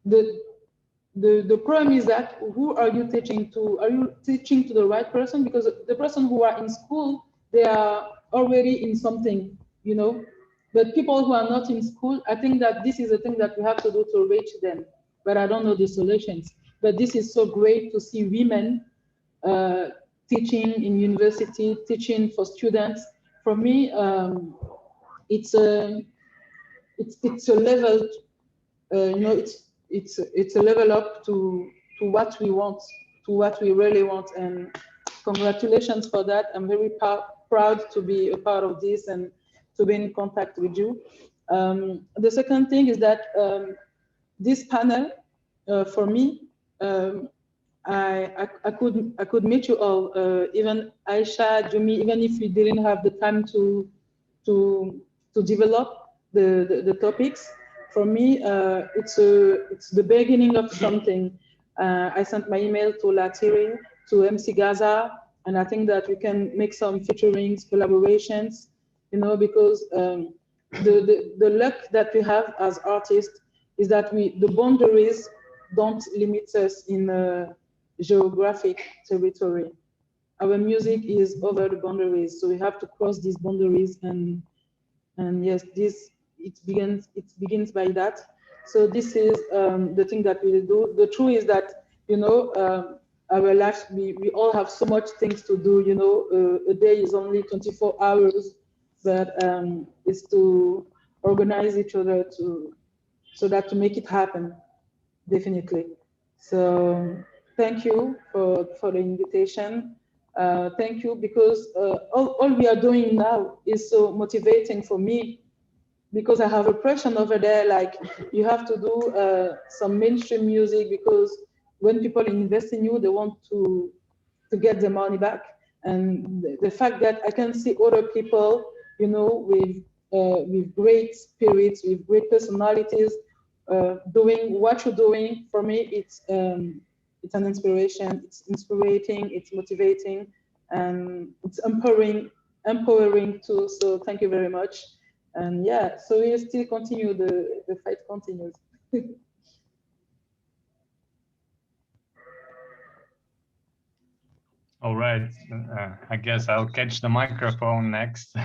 the problem is that who are you teaching to? Are you teaching to the right person? Because the person who are in school, they are already in something, you know. But people who are not in school, I think that this is a thing that we have to do to reach them. But I don't know the solutions. But this is so great to see women teaching in university, teaching for students. For me, it's a level, you know, it's a level up to what we want, to what we really want. And congratulations for that. I'm very proud to be a part of this and to be in contact with you. The second thing is that this panel, for me, I could meet you all, even Aisha, Dumi, even if we didn't have the time to develop the topics. For me, it's the beginning of something. I sent my email to Latere, to MC GAZA, and I think that we can make some featurings, collaborations, you know, because the luck that we have as artists is that the boundaries don't limit us in a geographic territory. Our music is over the boundaries, so we have to cross these boundaries, and yes, it begins by that. So this is the thing that we do. The truth is that, you know, our lives, we all have so much things to do, you know. A day is only 24 hours, but it's to organize each other so that to make it happen, definitely. So thank you for the invitation. Thank you, because all we are doing now is so motivating for me, because I have a pressure over there, like you have to do some mainstream music, because when people invest in you, they want to get the money back. And the fact that I can see other people, you know, with great spirits, with great personalities, doing what you're doing, for me, it's an inspiration. It's inspiring, it's motivating, and it's empowering too. So thank you very much. And yeah, so we'll still continue, the fight continues. All right, I guess I'll catch the microphone next.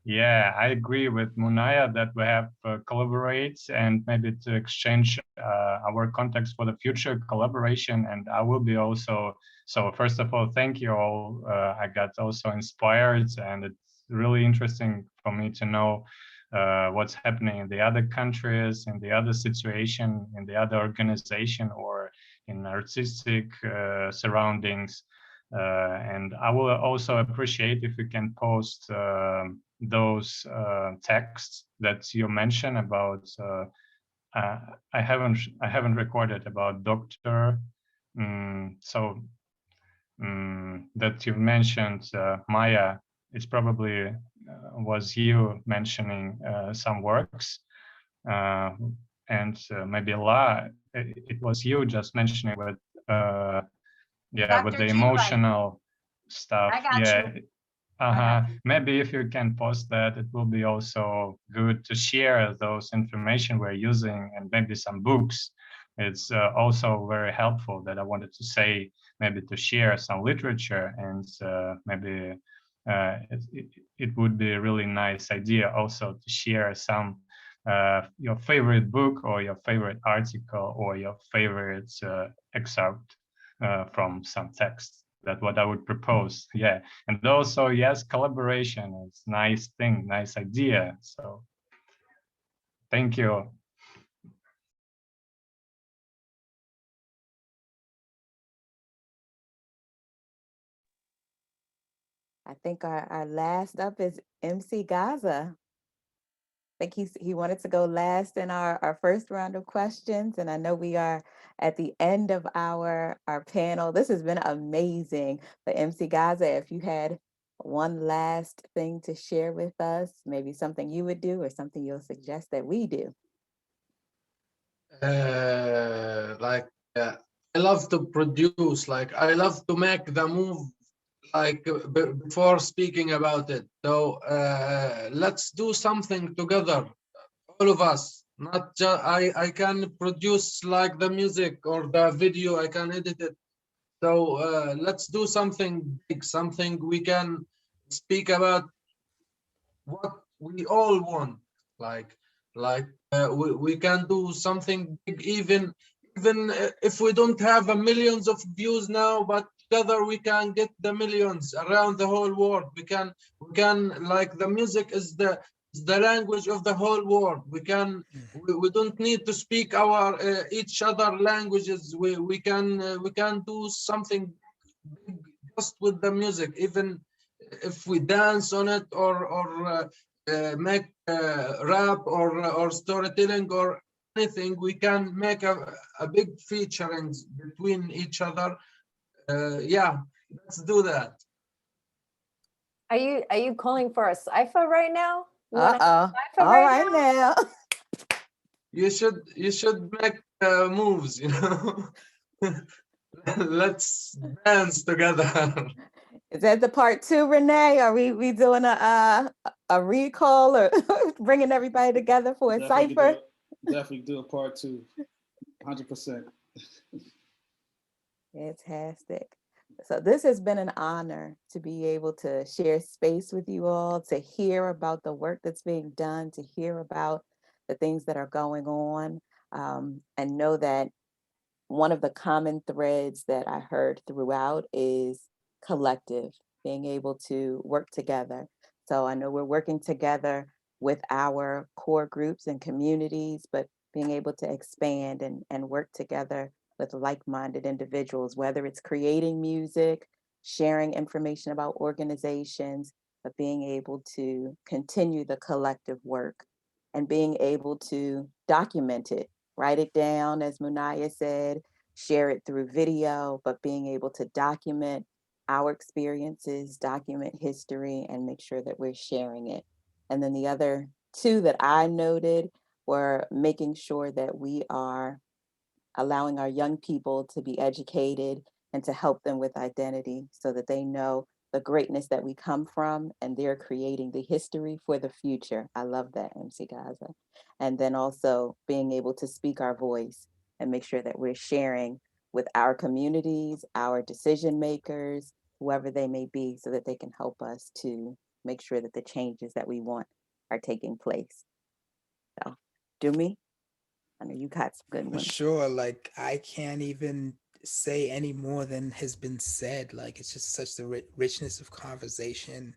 Yeah, I agree with Moonaya that we have to collaborate and maybe to exchange our contacts for the future collaboration. And I will be also, so first of all, thank you all. I got also inspired, and it's really interesting for me to know what's happening in the other countries, in the other situation, in the other organization, or in artistic surroundings. And I will also appreciate if you can post those texts that you mentioned about. I haven't recorded about Doctor. That you mentioned, Maya. It's probably was you mentioning some works, and maybe La. it was you just mentioning with yeah, with Dr. the G. Right. emotional stuff. I got Yeah. you. Maybe if you can post that, it will be also good to share those information we're using and maybe some books. It's also very helpful that I wanted to say, maybe to share some literature, and maybe it would be a really nice idea also to share some your favorite book or your favorite article or your favorite excerpt from some text. That's what I would propose. Yeah, and also yes, collaboration is nice thing, nice idea. So thank you. I think our last up is MC GAZA. I think he wanted to go last in our first round of questions. And I know we are at the end of our panel. This has been amazing. But MC GAZA, if you had one last thing to share with us, maybe something you would do or something you'll suggest that we do. I love to produce, like I love to make the move, like before speaking about it. So let's do something together, all of us. Not just I can produce like the music or the video, I can edit it. So let's do something big, something we can speak about what we all want. We can do something big, even if we don't have millions of views now, but together we can get the millions around the whole world. We can like the music is the language of the whole world. We don't need to speak our each other languages. We can do something big just with the music, even if we dance on it or make rap or storytelling or anything. We can make a big featuring between each other. Yeah, let's do that. Are you calling for a cipher right now? Uh-oh. All right now. You should make moves, you know. Let's dance together. Is that the part 2, René? Are we doing a recall or bringing everybody together for a cipher? Definitely do a part 2, 100%. Fantastic. So this has been an honor to be able to share space with you all, to hear about the work that's being done, to hear about the things that are going on, and know that one of the common threads that I heard throughout is collective, being able to work together. So I know we're working together with our core groups and communities, but being able to expand and work together with like-minded individuals, whether it's creating music, sharing information about organizations, but being able to continue the collective work and being able to document it, write it down, as Moonaya said, share it through video, but being able to document our experiences, document history, and make sure that we're sharing it. And then the other 2 that I noted were making sure that we are allowing our young people to be educated and to help them with identity so that they know the greatness that we come from and they're creating the history for the future. I love that, MC GAZA. And then also being able to speak our voice and make sure that we're sharing with our communities, our decision makers, whoever they may be, so that they can help us to make sure that the changes that we want are taking place. So, Dumi, I know you got some good ones. Sure, like I can't even say any more than has been said. Like it's just such the richness of conversation,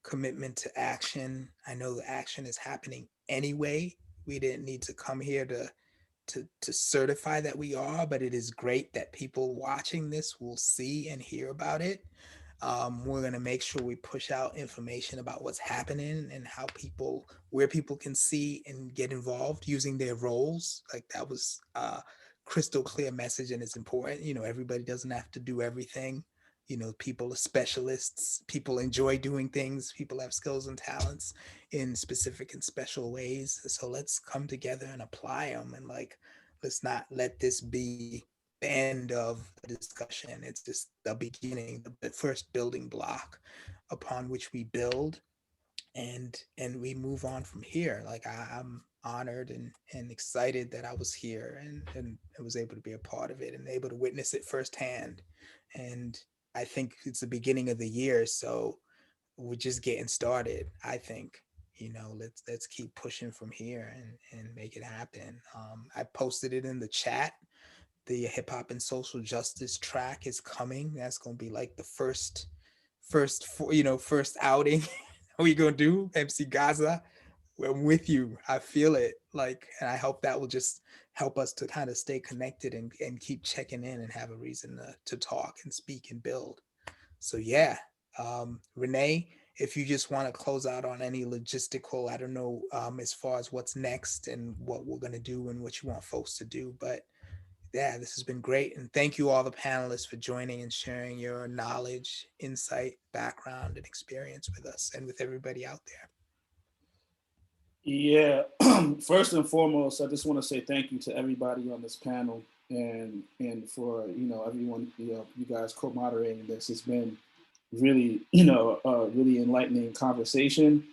commitment to action. I know the action is happening anyway. We didn't need to come here to certify that we are, but it is great that people watching this will see and hear about it. We're going to make sure we push out information about what's happening and where people can see and get involved using their roles. Like that was a crystal clear message, and it's important. You know, everybody doesn't have to do everything. You know, people are specialists. People enjoy doing things. People have skills and talents in specific and special ways. So let's come together and apply them, and like Let's not let this be the end of the discussion. It's just the beginning, the first building block upon which we build, and we move on from here. Like I'm honored and excited that I was here and I was able to be a part of it and able to witness it firsthand. And I think it's the beginning of the year, so we're just getting started. I think, let's keep pushing from here and make it happen. I posted it in the chat. The hip hop and social justice track is coming. That's going to be like the first outing we gonna do. MC GAZA, I'm with you. I feel it. Like, and I hope that will just help us to kind of stay connected and keep checking in and have a reason to talk and speak and build. So yeah, René, if you just want to close out on any logistical, I don't know, as far as what's next and what we're gonna do and what you want folks to do, but yeah, this has been great. And thank you all the panelists for joining and sharing your knowledge, insight, background, and experience with us and with everybody out there. Yeah, first and foremost, I just want to say thank you to everybody on this panel and for, everyone, you guys co-moderating this. It's been really, really enlightening conversation.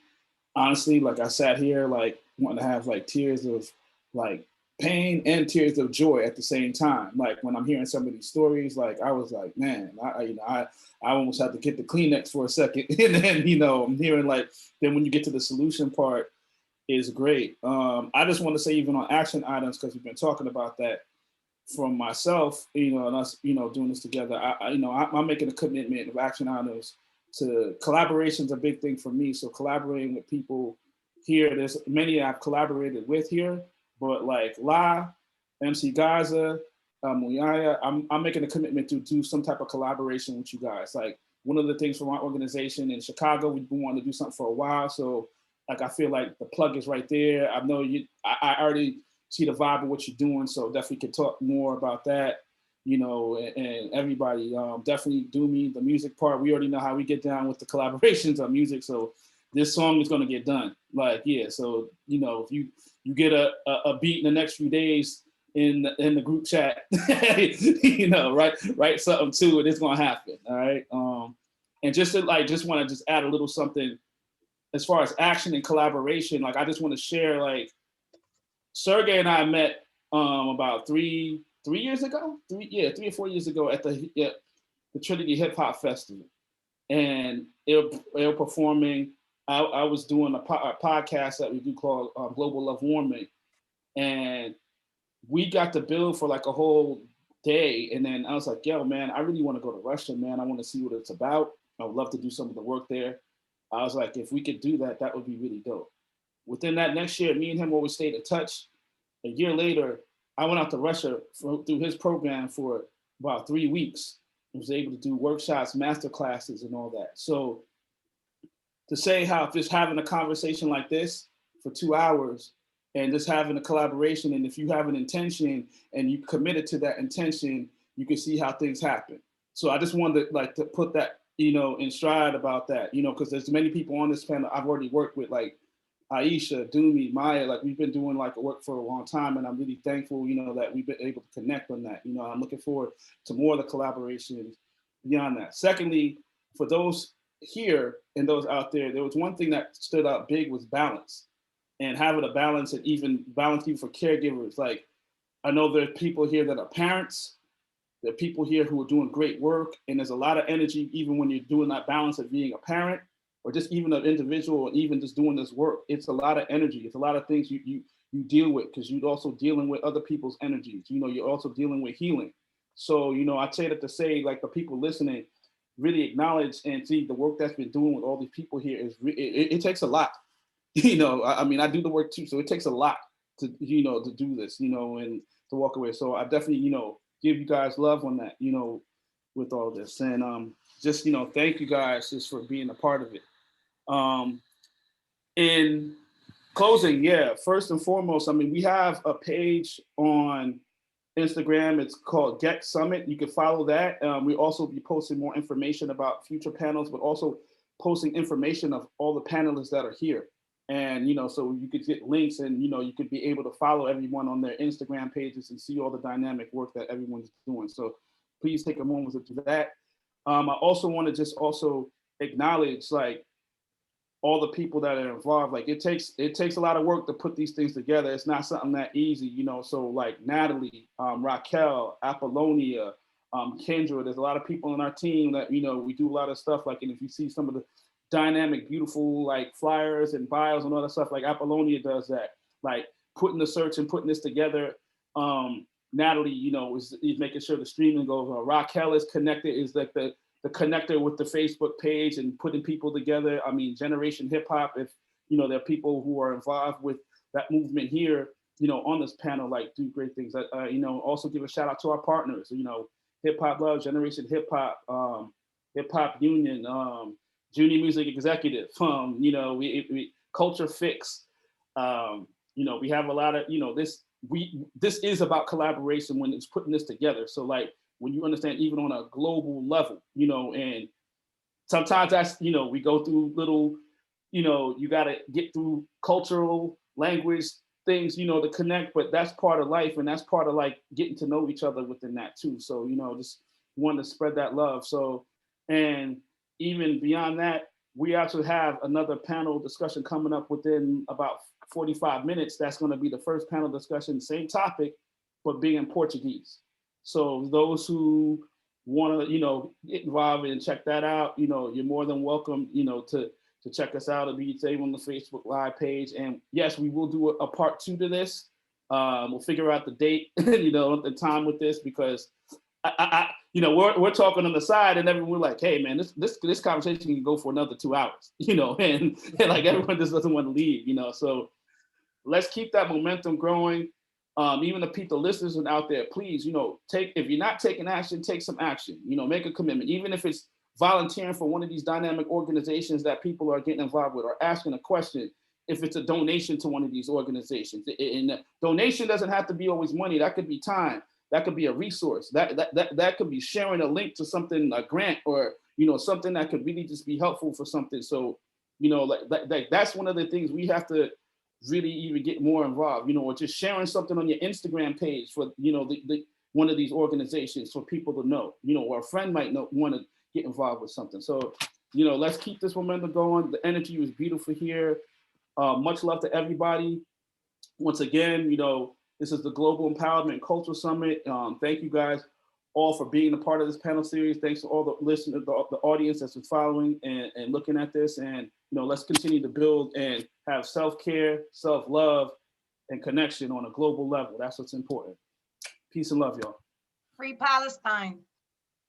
Honestly, like I sat here, like wanting to have like tears of like pain and tears of joy at the same time. Like when I'm hearing some of these stories, like I was like, man, I almost had to get the Kleenex for a second. And then, I'm hearing like, then when you get to the solution part is great. I just want to say even on action items, because we've been talking about that from myself, and us, doing this together, I'm making a commitment of action items to collaboration is a big thing for me. So collaborating with people here, there's many I've collaborated with here, but like La, MC GAZA, Moonaya, I'm making a commitment to do some type of collaboration with you guys. Like one of the things from our organization in Chicago, we've been wanting to do something for a while. So like, I feel like the plug is right there. I know I already see the vibe of what you're doing. So definitely can talk more about that, and everybody, definitely Dumi, the music part. We already know how we get down with the collaborations on music. So this song is going to get done. Like, yeah. So, if you get a beat in the next few days in the group chat, write something to it. It's going to happen. All right. And just want to add a little something as far as action and collaboration. Like, I just want to share, like, Sergey and I met about 3 years ago, 3 or 4 years ago at the Trinity Hip Hop Festival, and they were performing. I was doing a podcast that we do called Global Love Warming, and we got to build for like a whole day. And then I was like, yo, man, I really want to go to Russia, man. I want to see what it's about. I would love to do some of the work there. I was like, if we could do that, that would be really dope. Within that next year, me and him always stayed in touch. A year later, I went out to Russia through his program for about 3 weeks. I was able to do workshops, master classes, and all that. So to say how just having a conversation like this for 2 hours and just having a collaboration, and if you have an intention and you committed to that intention, you can see how things happen. So I just wanted to put that, in stride about that, because there's many people on this panel I've already worked with, like Aisha, Dumi, Maya, like we've been doing like work for a long time, and I'm really thankful, that we've been able to connect on that. I'm looking forward to more of the collaborations beyond that. Secondly, for those here and those out there, there was one thing that stood out big was balance, and having a balance, and even balance even for caregivers. Like, I know there's people here that are parents, there are people here who are doing great work, and there's a lot of energy even when you're doing that balance of being a parent, or just even an individual, or even just doing this work. It's a lot of energy. It's a lot of things you deal with, because you're also dealing with other people's energies. You're also dealing with healing. So, I say that to say, like, the people listening, really acknowledge and see the work that's been doing with all these people here is, it takes a lot. I mean, I do the work too, so it takes a lot to, to do this, and to walk away. So I definitely, give you guys love on that, with all this. And just, thank you guys just for being a part of it. In closing, yeah, first and foremost, I mean, we have a page on Instagram. It's called GECSUMMIT. You can follow that. We also be posting more information about future panels, but also posting information of all the panelists that are here. And, you know, so you could get links and, you know, you could be able to follow everyone on their Instagram pages and see all the dynamic work that everyone's doing. So please take a moment to do that. I also want to just also acknowledge like all the people that are involved. Like it takes a lot of work to put these things together. It's not something that easy, you know. So like Natalie, Raquel, Apolonia, Kendra, there's a lot of people on our team that, you know, we do a lot of stuff. Like, and if you see some of the dynamic, beautiful like flyers and bios and all that stuff, like Apolonia does that, like putting the search and putting this together. Natalie, you know, is making sure the streaming goes on. Raquel is connected, is like the connector with the Facebook page and putting people together. I mean, Generation Hip Hop, if, you know, there are people who are involved with that movement here, you know, on this panel, like do great things. You know, also give a shout out to our partners, you know, Hip Hop Love, Generation Hip Hop, Hip Hop Union, Junior Music Executive, you know, we Culture Fix, you know, we have a lot of, you know, this is about collaboration when it's putting this together. So like, when you understand even on a global level, you know, and sometimes that's, you know, we go through little, you know, you got to get through cultural language things, you know, to connect, but that's part of life. And that's part of like getting to know each other within that too. So, you know, just want to spread that love. So, and even beyond that, we actually have another panel discussion coming up within about 45 minutes. That's going to be the first panel discussion, same topic, but being in Portuguese. So those who want to, you know, get involved and check that out, you know, you're more than welcome, you know, to check us out. It'll be saved on the Facebook Live page. And yes, we will do a part 2 to this. We'll figure out the date, you know, the time with this, because I you know, we're talking on the side and everyone, we're like, hey man, this conversation can go for another 2 hours, you know, and like everyone just doesn't want to leave, you know. So let's keep that momentum growing. Even the people listeners out there, please, you know, if you're not taking action, take some action, you know, make a commitment, even if it's volunteering for one of these dynamic organizations that people are getting involved with, or asking a question, if it's a donation to one of these organizations. And the donation doesn't have to be always money. That could be time. That could be a resource. That could be sharing a link to something, a grant, or, you know, something that could really just be helpful for something. So, you know, like that's one of the things we have to really even get more involved, you know, or just sharing something on your Instagram page for, you know, one of these organizations for people to know, you know, or a friend might want to get involved with something. So, you know, let's keep this momentum going. The energy was beautiful here. Much love to everybody. Once again, you know, this is the Global Empowerment Cultural Summit. Thank you guys all for being a part of this panel series. Thanks to all the listeners, the audience that's been following and looking at this. And, you know, let's continue to build and have self-care, self-love, and connection on a global level. That's what's important. Peace and love, y'all. Free Palestine.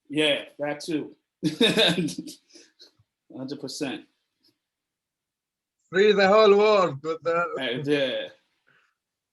Yeah, that too. 100%. Free the whole world with the Yeah.